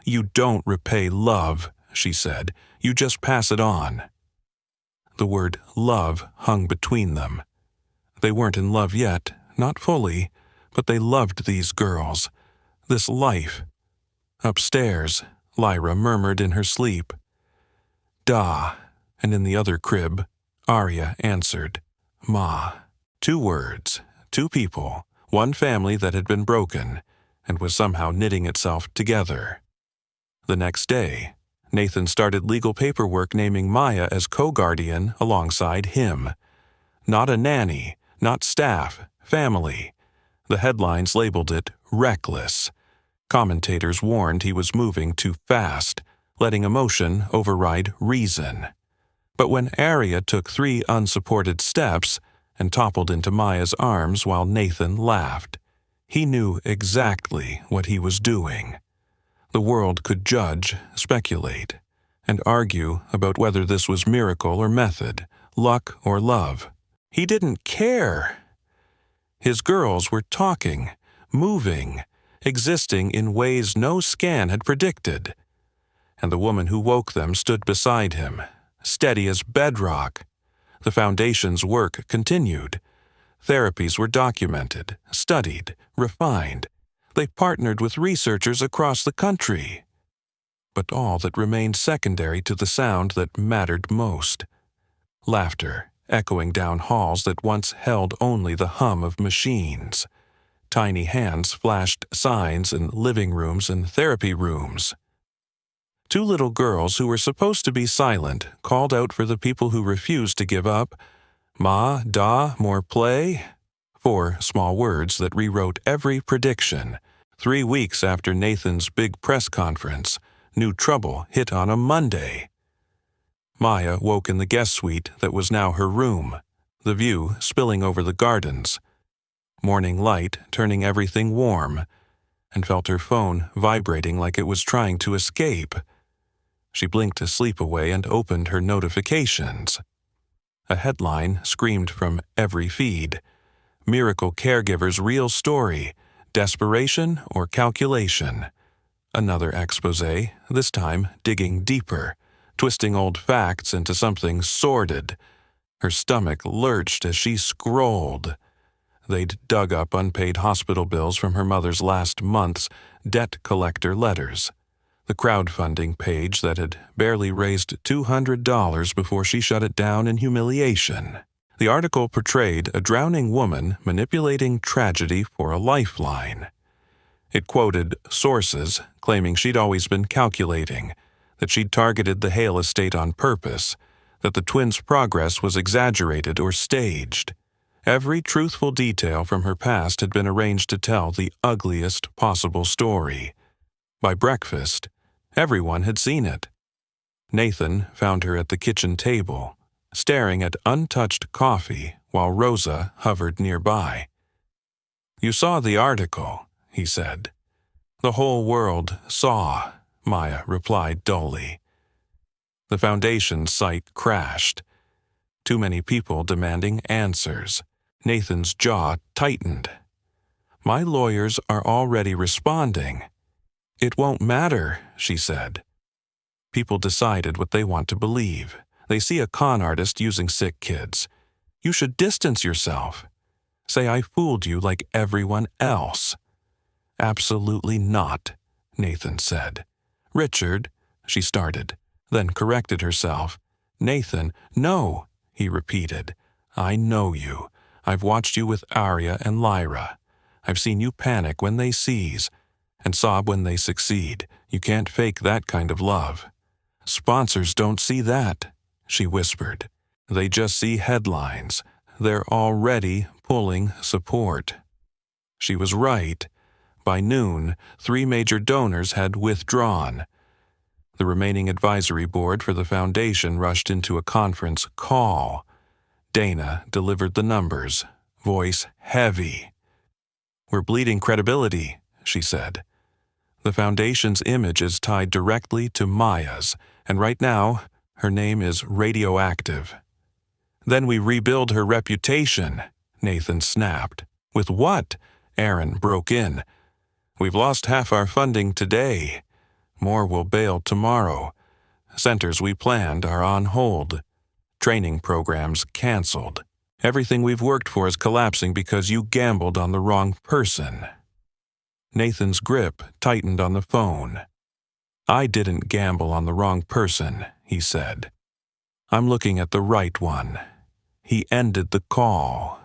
"You don't repay love," she said. "You just pass it on." The word love hung between them. They weren't in love yet, not fully, but they loved these girls, this life. Upstairs, Lyra murmured in her sleep, "Da," and in the other crib, Aria answered, "Ma." 2 words, 2 people, 1 family that had been broken and was somehow knitting itself together. The next day, Nathan started legal paperwork naming Maya as co-guardian alongside him. Not a nanny, not staff, family. The headlines labeled it reckless. Commentators warned he was moving too fast, letting emotion override reason. But when Aria took 3 unsupported steps and toppled into Maya's arms while Nathan laughed, he knew exactly what he was doing. The world could judge, speculate, and argue about whether this was miracle or method, luck or love. He didn't care. His girls were talking, moving, existing in ways no scan had predicted. And the woman who woke them stood beside him, steady as bedrock. The foundation's work continued. Therapies were documented, studied, refined. They partnered with researchers across the country. But all that remained secondary to the sound that mattered most. Laughter echoing down halls that once held only the hum of machines. Tiny hands flashed signs in living rooms and therapy rooms. 2 little girls who were supposed to be silent called out for the people who refused to give up. "Ma, da, more play?" 4 small words that rewrote every prediction. 3 weeks after Nathan's big press conference, new trouble hit on a Monday. Maya woke in the guest suite that was now her room, the view spilling over the gardens. Morning light turning everything warm, and felt her phone vibrating like it was trying to escape. She blinked to sleep away and opened her notifications. A headline screamed from every feed. Miracle caregiver's real story, desperation or calculation. Another exposé, this time digging deeper, twisting old facts into something sordid. Her stomach lurched as she scrolled. They'd dug up unpaid hospital bills from her mother's last month's debt collector letters. The crowdfunding page that had barely raised $200 before she shut it down in humiliation. The article portrayed a drowning woman manipulating tragedy for a lifeline. It quoted sources claiming she'd always been calculating, that she'd targeted the Hale estate on purpose, that the twins' progress was exaggerated or staged. Every truthful detail from her past had been arranged to tell the ugliest possible story. By breakfast, everyone had seen it. Nathan found her at the kitchen table, staring at untouched coffee while Rosa hovered nearby. "You saw the article," he said. "The whole world saw," Maya replied dully. The foundation's site crashed. Too many people demanding answers. Nathan's jaw tightened. "My lawyers are already responding." "It won't matter," she said. People decided what they want to believe. They see a con artist using sick kids. You should distance yourself. Say I fooled you like everyone else. "Absolutely not," Nathan said. "Richard," she started, then corrected herself. "Nathan, no," he repeated. "I know you. I've watched you with Aria and Lyra. I've seen you panic when they seize and sob when they succeed. You can't fake that kind of love." "Sponsors don't see that," she whispered. "They just see headlines. They're already pulling support." She was right. By noon, 3 major donors had withdrawn. The remaining advisory board for the foundation rushed into a conference call. Dana delivered the numbers, voice heavy. "We're bleeding credibility," she said. "The foundation's image is tied directly to Maya's, and right now, her name is radioactive." "Then we rebuild her reputation," Nathan snapped. "With what?" Aaron broke in. "We've lost half our funding today. More will bail tomorrow. Centers we planned are on hold. Training programs canceled. Everything we've worked for is collapsing because you gambled on the wrong person." Nathan's grip tightened on the phone. "I didn't gamble on the wrong person," he said. "I'm looking at the right one." He ended the call.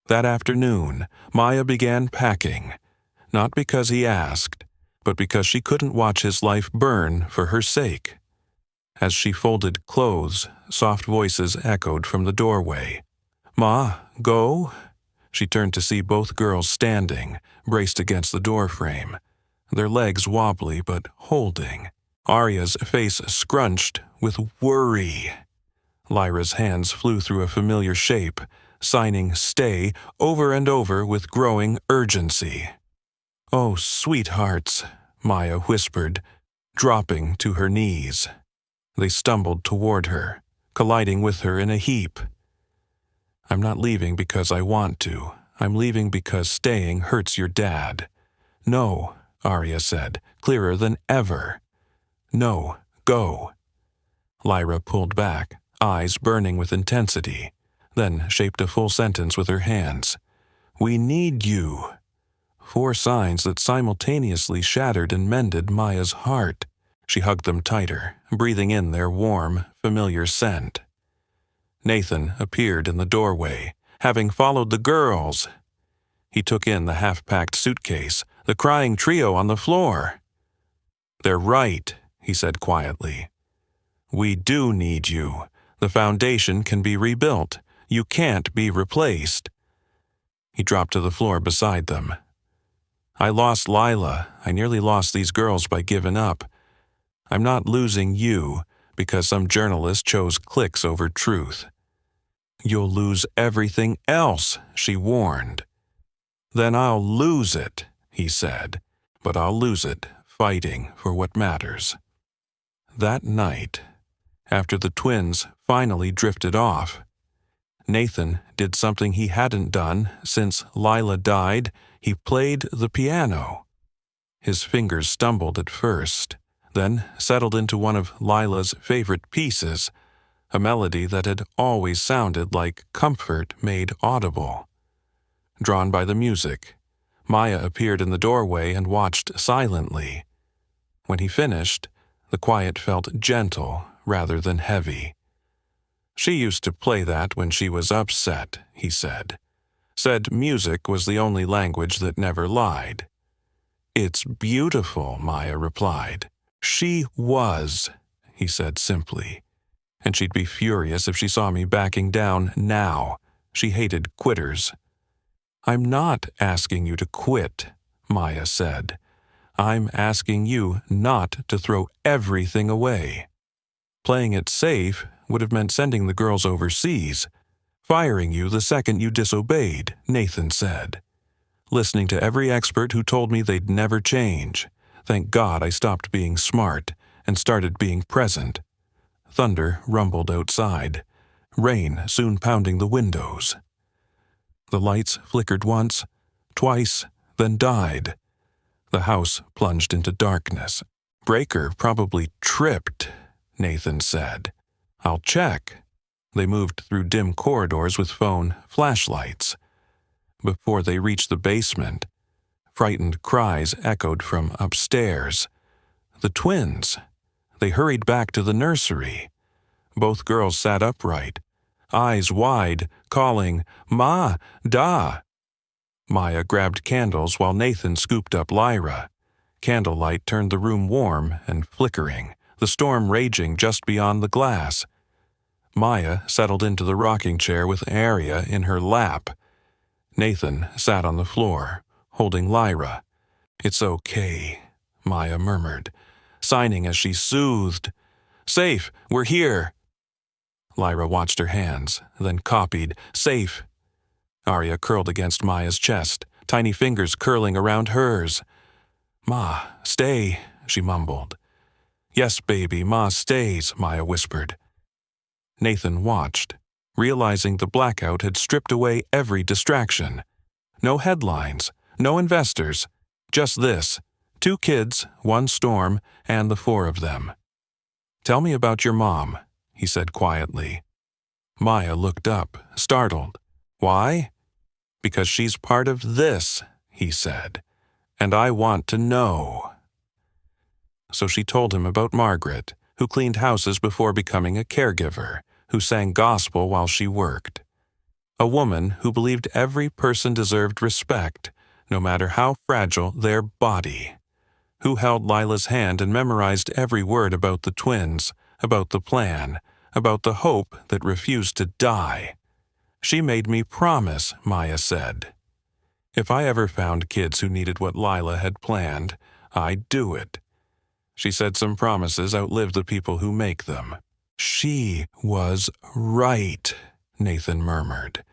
That afternoon, Maya began packing, not because he asked, but because she couldn't watch his life burn for her sake. As she folded clothes, soft voices echoed from the doorway. "Ma, go?" She turned to see both girls standing, braced against the doorframe, their legs wobbly but holding. Aria's face scrunched with worry. Lyra's hands flew through a familiar shape, signing "stay" over and over with growing urgency. "Oh, sweethearts," Maya whispered, dropping to her knees. They stumbled toward her, colliding with her in a heap. "I'm not leaving because I want to. I'm leaving because staying hurts your dad." "No," Aria said, clearer than ever. "No, go." Lyra pulled back, eyes burning with intensity, then shaped a full sentence with her hands. "We need you." 4 signs that simultaneously shattered and mended Maya's heart. She hugged them tighter, breathing in their warm, familiar scent. Nathan appeared in the doorway, having followed the girls. He took in the half-packed suitcase, the crying trio on the floor. "They're right," he said quietly. "We do need you. The foundation can be rebuilt. You can't be replaced." He dropped to the floor beside them. "I lost Lila. I nearly lost these girls by giving up. I'm not losing you because some journalist chose clicks over truth." "You'll lose everything else," she warned. "Then I'll lose it," he said, "but I'll lose it fighting for what matters." That night, after the twins finally drifted off, Nathan did something he hadn't done since Lyra died. He played the piano. His fingers stumbled at first, then settled into one of Lyra's favorite pieces, a melody that had always sounded like comfort made audible. Drawn by the music, Maya appeared in the doorway and watched silently. When he finished, the quiet felt gentle rather than heavy. She used to play that when she was upset, he said. Said music was the only language that never lied. It's beautiful, Maya replied. She was, he said simply. And she'd be furious if she saw me backing down now. She hated quitters. I'm not asking you to quit, Maya said. I'm asking you not to throw everything away. Playing it safe would have meant sending the girls overseas, firing you the second you disobeyed, Nathan said. Listening to every expert who told me they'd never change. Thank God I stopped being smart and started being present. Thunder rumbled outside, rain soon pounding the windows. The lights flickered once, twice, then died. The house plunged into darkness. Breaker probably tripped, Nathan said. I'll check. They moved through dim corridors with phone flashlights. Before they reached the basement, frightened cries echoed from upstairs. The twins. They hurried back to the nursery. Both girls sat upright, eyes wide, calling, Ma, Da. Maya grabbed candles while Nathan scooped up Lyra. Candlelight turned the room warm and flickering, the storm raging just beyond the glass. Maya settled into the rocking chair with Aria in her lap. Nathan sat on the floor, holding Lyra. It's okay, Maya murmured, signing as she soothed. Safe, we're here. Lyra watched her hands, then copied, safe. Aria curled against Maya's chest, tiny fingers curling around hers. Ma, stay, she mumbled. Yes, baby, Ma stays, Maya whispered. Nathan watched, realizing the blackout had stripped away every distraction. No headlines, no investors, just this, 2 kids, 1 storm, and the 4 of them. Tell me about your mom, he said quietly. Maya looked up, startled. Why? Because she's part of this, he said, and I want to know. So she told him about Margaret, who cleaned houses before becoming a caregiver, who sang gospel while she worked. A woman who believed every person deserved respect, no matter how fragile their body. Who held Lila's hand and memorized every word about the twins, about the plan, about the hope that refused to die. She made me promise, Maya said. If I ever found kids who needed what Lyra had planned, I'd do it. She said some promises outlive the people who make them. She was right, Nathan murmured.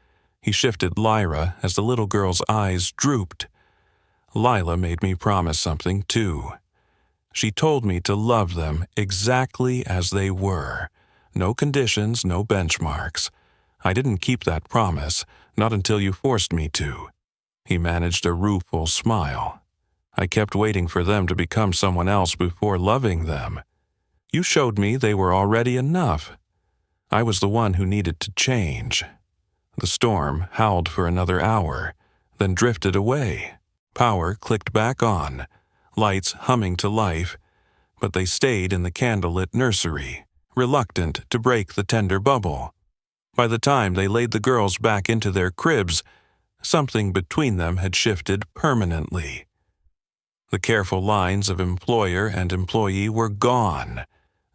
He shifted Lyra as the little girl's eyes drooped. Lyra made me promise something, too. She told me to love them exactly as they were. No conditions, no benchmarks. I didn't keep that promise, not until you forced me to. He managed a rueful smile. I kept waiting for them to become someone else before loving them. You showed me they were already enough. I was the one who needed to change. The storm howled for another hour, then drifted away. Power clicked back on, lights humming to life, but they stayed in the candlelit nursery, reluctant to break the tender bubble. By the time they laid the girls back into their cribs, something between them had shifted permanently. The careful lines of employer and employee were gone.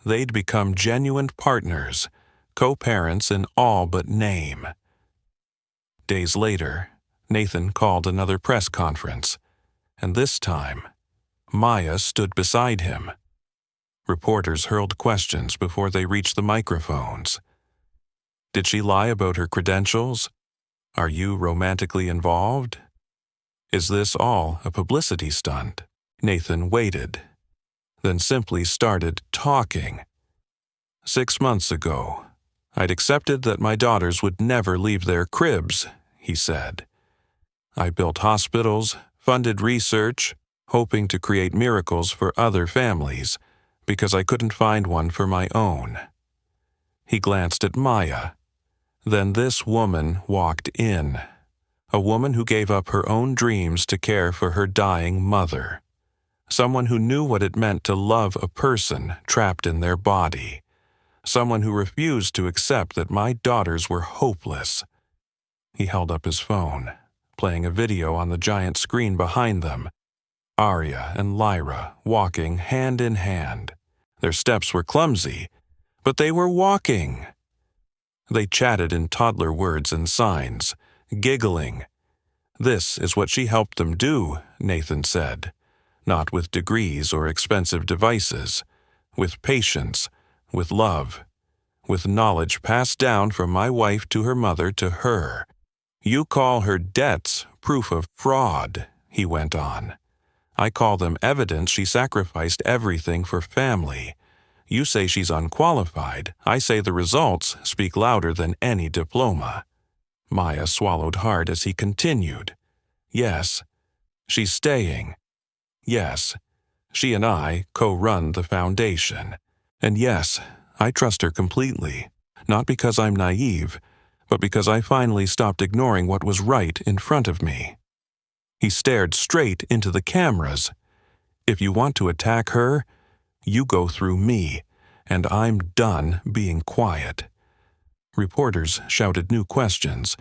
They'd become genuine partners, co-parents in all but name. Days later, Nathan called another press conference, and this time, Maya stood beside him. Reporters hurled questions before they reached the microphones. Did she lie about her credentials? Are you romantically involved? Is this all a publicity stunt? Nathan waited. then simply started talking. 6 months ago, I'd accepted that my daughters would never leave their cribs, he said. I built hospitals, funded research, hoping to create miracles for other families, because I couldn't find one for my own. He glanced at Maya. Then this woman walked in, a woman who gave up her own dreams to care for her dying mother, someone who knew what it meant to love a person trapped in their body, someone who refused to accept that my daughters were hopeless. He held up his phone, playing a video on the giant screen behind them. Aria and Lyra walking hand in hand. Their steps were clumsy, but they were walking. They chatted in toddler words and signs, giggling. This is what she helped them do, Nathan said. Not with degrees or expensive devices, with patience, with love, with knowledge passed down from my wife to her mother to her. You call her debts proof of fraud, he went on. I call them evidence she sacrificed everything for family. You say she's unqualified. I say the results speak louder than any diploma. Maya swallowed hard as he continued. Yes, she's staying. Yes, she and I co-run the foundation. And yes, I trust her completely, not because I'm naive, but because I finally stopped ignoring what was right in front of me. He stared straight into the cameras. If you want to attack her, you go through me, and I'm done being quiet. Reporters shouted new questions,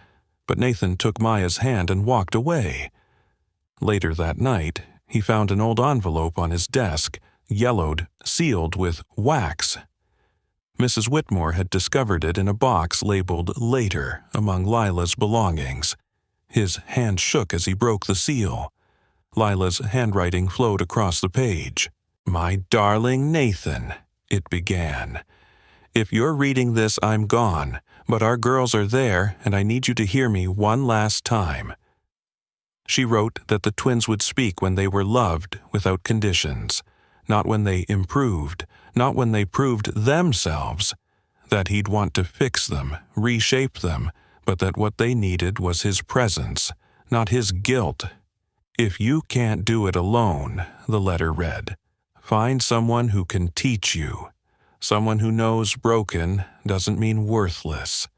but Nathan took Maya's hand and walked away. Later that night, he found an old envelope on his desk, yellowed, sealed with wax. Mrs. Whitmore had discovered it in a box labeled Later among Lila's belongings. His hand shook as he broke the seal. Lila's handwriting flowed across the page. My darling Nathan, it began. If you're reading this, I'm gone, but our girls are there, and I need you to hear me one last time. She wrote that the twins would speak when they were loved without conditions, not when they improved, not when they proved themselves, that he'd want to fix them, reshape them, but that what they needed was his presence, not his guilt. If you can't do it alone, the letter read, find someone who can teach you. Someone who knows broken doesn't mean worthless.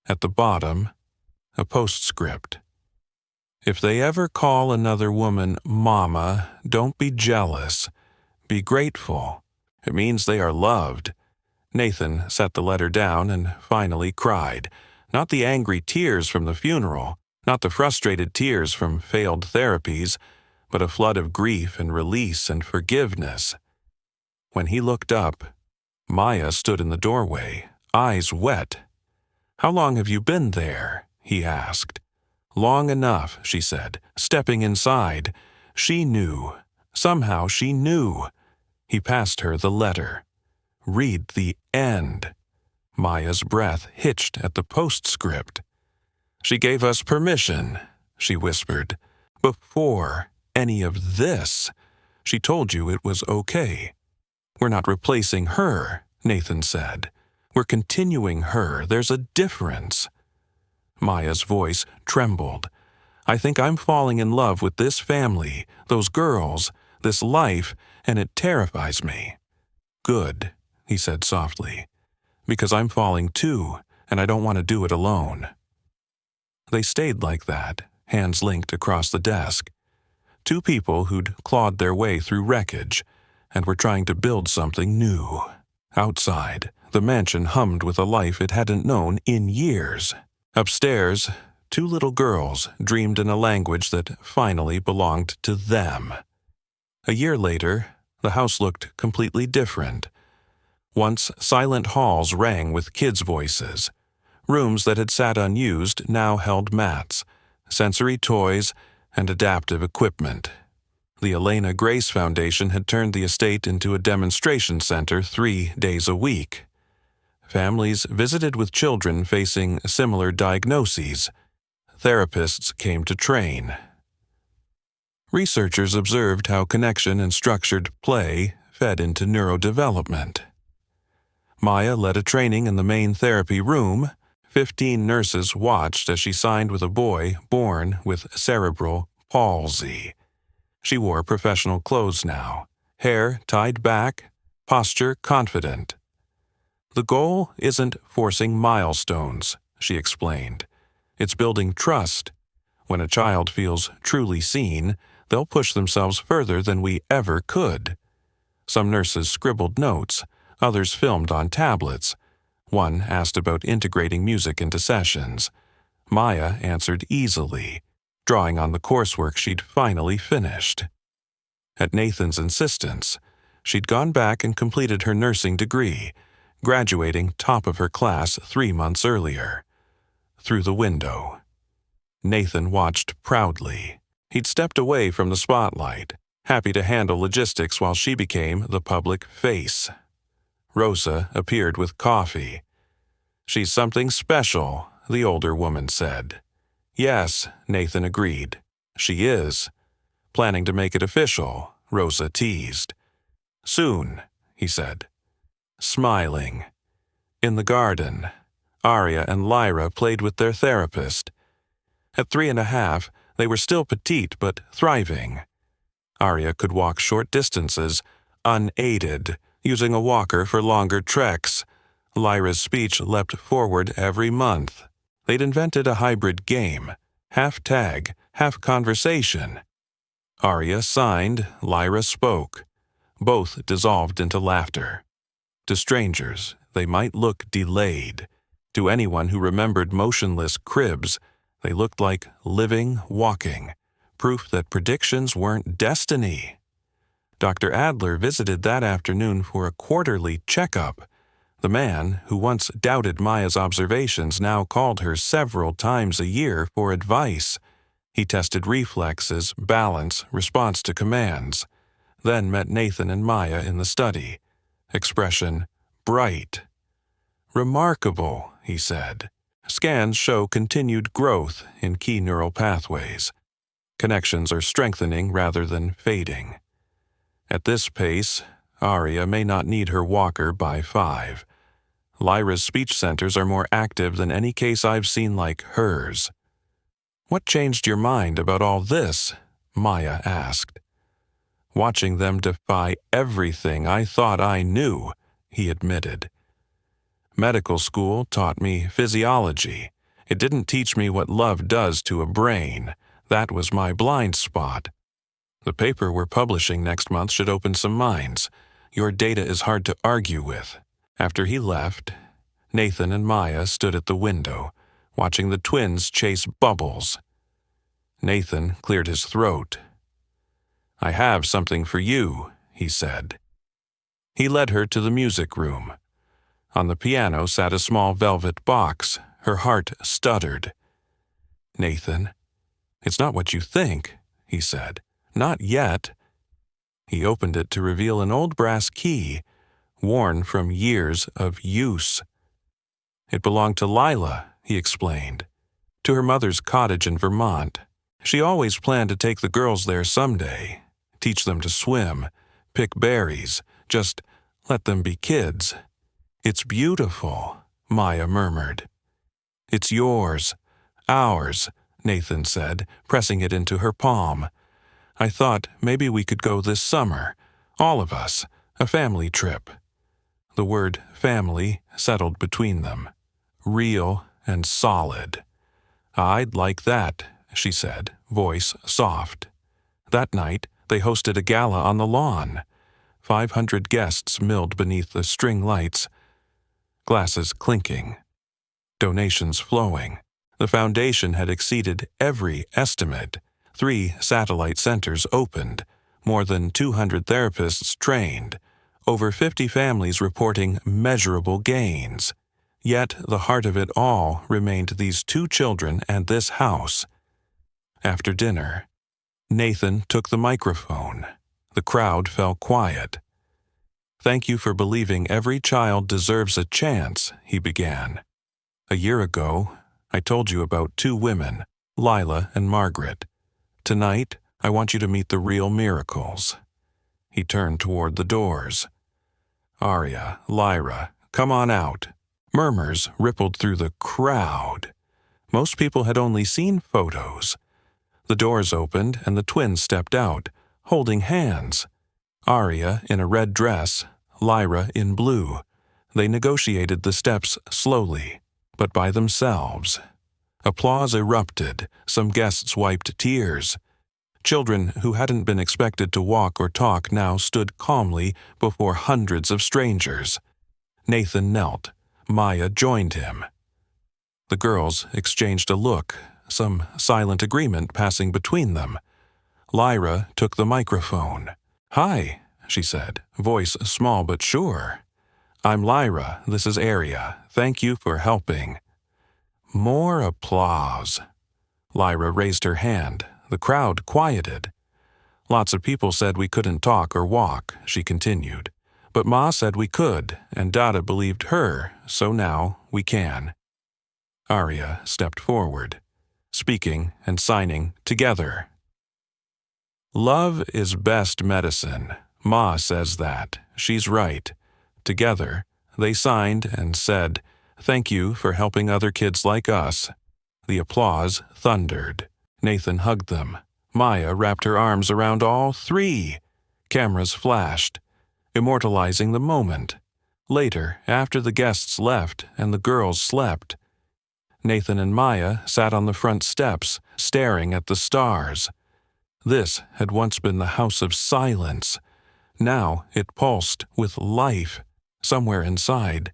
At the bottom, a postscript. If they ever call another woman Mama, don't be jealous. Be grateful. It means they are loved. Nathan set the letter down and finally cried. Not the angry tears from the funeral, not the frustrated tears from failed therapies, but a flood of grief and release and forgiveness. When he looked up, Maya stood in the doorway, eyes wet. How long have you been there? He asked. Long enough, she said, stepping inside. She knew. Somehow she knew. He passed her the letter. Read the end. Maya's breath hitched at the postscript. She gave us permission, she whispered. Before any of this, she told you it was okay. We're not replacing her, Nathan said. We're continuing her. There's a difference. Maya's voice trembled. I think I'm falling in love with this family, those girls, this life, and it terrifies me. Good, he said softly, because I'm falling too, and I don't want to do it alone. They stayed like that, hands linked across the desk. Two people who'd clawed their way through wreckage and were trying to build something new. Outside, the mansion hummed with a life it hadn't known in years. Upstairs, two little girls dreamed in a language that finally belonged to them. A year later, the house looked completely different. Once silent halls rang with kids' voices. Rooms that had sat unused now held mats, sensory toys, and adaptive equipment. The Elena Grace Foundation had turned the estate into a demonstration center 3 days a week. Families visited with children facing similar diagnoses. Therapists came to train. Researchers observed how connection and structured play fed into neurodevelopment. Maya led a training in the main therapy room. 15 nurses watched as she signed with a boy born with cerebral palsy. She wore professional clothes now, hair tied back, posture confident. The goal isn't forcing milestones, she explained. It's building trust. When a child feels truly seen, they'll push themselves further than we ever could. Some nurses scribbled notes, others filmed on tablets. One asked about integrating music into sessions. Maya answered easily, drawing on the coursework she'd finally finished. At Nathan's insistence, she'd gone back and completed her nursing degree, graduating top of her class 3 months earlier. Through the window. Nathan watched proudly. He'd stepped away from the spotlight, happy to handle logistics while she became the public face. Rosa appeared with coffee. "She's something special," the older woman said. "Yes," Nathan agreed. "She is." "Planning to make it official," Rosa teased. "Soon," he said. Smiling. In the garden, Aria and Lyra played with their therapist. At 3.5, they were still petite but thriving. Aria could walk short distances, unaided, using a walker for longer treks. Lyra's speech leapt forward every month. They'd invented a hybrid game, half tag, half conversation. Aria signed, Lyra spoke. Both dissolved into laughter. To strangers, they might look delayed. To anyone who remembered motionless cribs, they looked like living, walking, proof that predictions weren't destiny. Dr. Adler visited that afternoon for a quarterly checkup. The man who once doubted Maya's observations now called her several times a year for advice. He tested reflexes, balance, response to commands. Then met Nathan and Maya in the study. Expression, bright. "Remarkable," he said. "Scans show continued growth in key neural pathways. Connections are strengthening rather than fading. At this pace, Aria may not need her walker by 5. Lyra's speech centers are more active than any case I've seen like hers." "What changed your mind about all this?" Maya asked. "Watching them defy everything I thought I knew," he admitted. "Medical school taught me physiology. It didn't teach me what love does to a brain. That was my blind spot. The paper we're publishing next month should open some minds. Your data is hard to argue with." After he left, Nathan and Maya stood at the window, watching the twins chase bubbles. Nathan cleared his throat. "I have something for you," he said. He led her to the music room. On the piano sat a small velvet box. Her heart stuttered. "Nathan, it's not what you think," he said. "Not yet." He opened it to reveal an old brass key, worn from years of use. "It belonged to Lila," he explained, "to her mother's cottage in Vermont. She always planned to take the girls there someday, teach them to swim, pick berries, just let them be kids." "It's beautiful," Maya murmured. "It's yours, ours," Nathan said, pressing it into her palm. "I thought maybe we could go this summer, all of us, a family trip." The word family settled between them, real and solid. "I'd like that," she said, voice soft. That night, they hosted a gala on the lawn. 500 guests milled beneath the string lights, glasses clinking, donations flowing. The foundation had exceeded every estimate. 3 satellite centers opened, more than 200 therapists trained, over 50 families reporting measurable gains. Yet the heart of it all remained these 2 children and this house. After dinner, Nathan took the microphone. The crowd fell quiet. "Thank you for believing every child deserves a chance," he began. "A year ago, I told you about 2 women, Lila and Margaret. Tonight, I want you to meet the real miracles." He turned toward the doors. "Aria, Lyra, come on out." Murmurs rippled through the crowd. Most people had only seen photos. The doors opened and the twins stepped out, holding hands. Aria in a red dress, Lyra in blue. They negotiated the steps slowly, but by themselves. Applause erupted. Some guests wiped tears. Children who hadn't been expected to walk or talk now stood calmly before hundreds of strangers. Nathan knelt. Maya joined him. The girls exchanged a look, some silent agreement passing between them. Lyra took the microphone. "Hi," she said, voice small but sure. "I'm Lyra. This is Aria. Thank you for helping." More applause. Lyra raised her hand. The crowd quieted. "Lots of people said we couldn't talk or walk," she continued. "But Ma said we could, and Dada believed her, so now we can." Aria stepped forward, speaking and signing together. "Love is best medicine. Ma says that. She's right." Together, they signed and said, "Thank you for helping other kids like us." The applause thundered. Nathan hugged them. Maya wrapped her arms around all three. Cameras flashed, immortalizing the moment. Later, after the guests left and the girls slept, Nathan and Maya sat on the front steps, staring at the stars. This had once been the house of silence. Now it pulsed with life. Somewhere inside,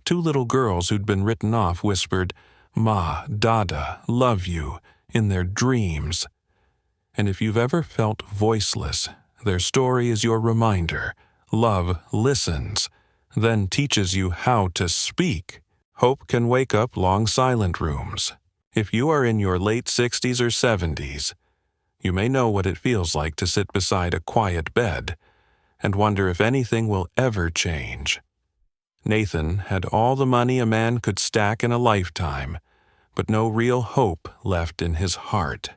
two little girls who'd been written off whispered, "Ma, Dada, love you," in their dreams. And if you've ever felt voiceless, their story is your reminder. Love listens, then teaches you how to speak. Hope can wake up long silent rooms. If you are in your late 60s or 70s, you may know what it feels like to sit beside a quiet bed and wonder if anything will ever change. Nathan had all the money a man could stack in a lifetime, but no real hope left in his heart.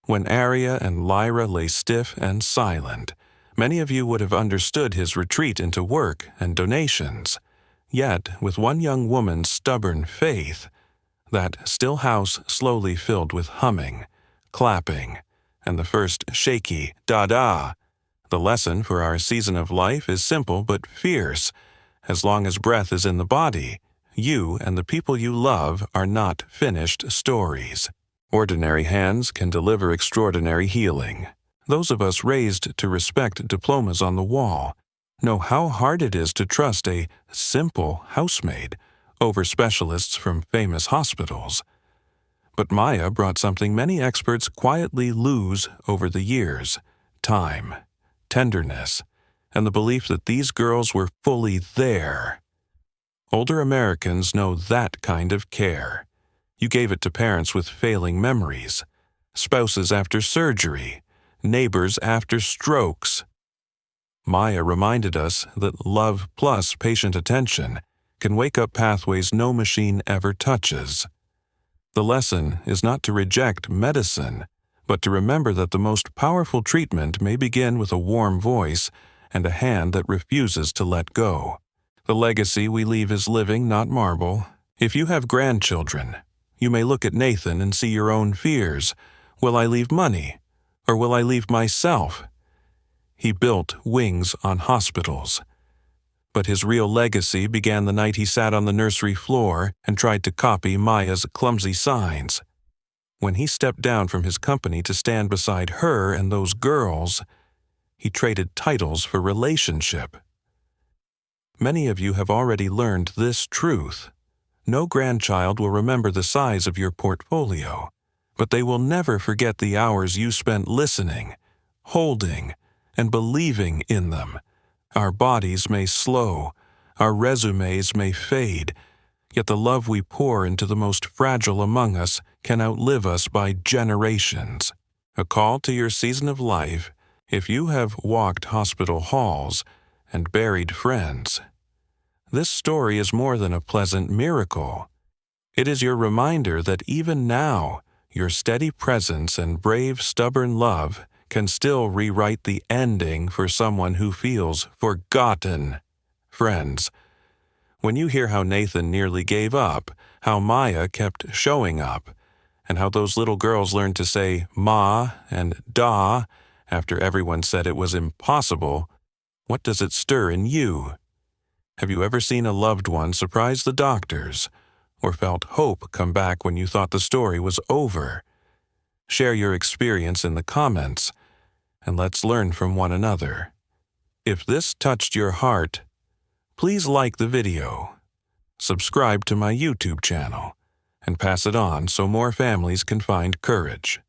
When Aria and Lyra lay stiff and silent, many of you would have understood his retreat into work and donations. Yet, with one young woman's stubborn faith, that still house slowly filled with humming, clapping, and the first shaky da-da. The lesson for our season of life is simple but fierce. As long as breath is in the body, you and the people you love are not finished stories. Ordinary hands can deliver extraordinary healing. Those of us raised to respect diplomas on the wall know how hard it is to trust a simple housemaid over specialists from famous hospitals. But Maya brought something many experts quietly lose over the years: time, tenderness, and the belief that these girls were fully there. Older Americans know that kind of care. You gave it to parents with failing memories, spouses after surgery, neighbors after strokes. Maya reminded us that love plus patient attention can wake up pathways no machine ever touches. The lesson is not to reject medicine, but to remember that the most powerful treatment may begin with a warm voice and a hand that refuses to let go. The legacy we leave is living, not marble. If you have grandchildren, you may look at Nathan and see your own fears. Will I leave money? Or will I leave myself? He built wings on hospitals. But his real legacy began the night he sat on the nursery floor and tried to copy Maya's clumsy signs. When he stepped down from his company to stand beside her and those girls, he traded titles for relationship. Many of you have already learned this truth. No grandchild will remember the size of your portfolio, but they will never forget the hours you spent listening, holding, and believing in them. Our bodies may slow, our resumes may fade, yet the love we pour into the most fragile among us can outlive us by generations. A call to your season of life: if you have walked hospital halls and buried friends, this story is more than a pleasant miracle. It is your reminder that even now, your steady presence and brave, stubborn love can still rewrite the ending for someone who feels forgotten. Friends, when you hear how Nathan nearly gave up, how Maya kept showing up, and how those little girls learned to say ma and da after everyone said it was impossible, what does it stir in you? Have you ever seen a loved one surprise the doctors, or felt hope come back when you thought the story was over? Share your experience in the comments, and let's learn from one another. If this touched your heart, please like the video, subscribe to my YouTube channel, and pass it on so more families can find courage.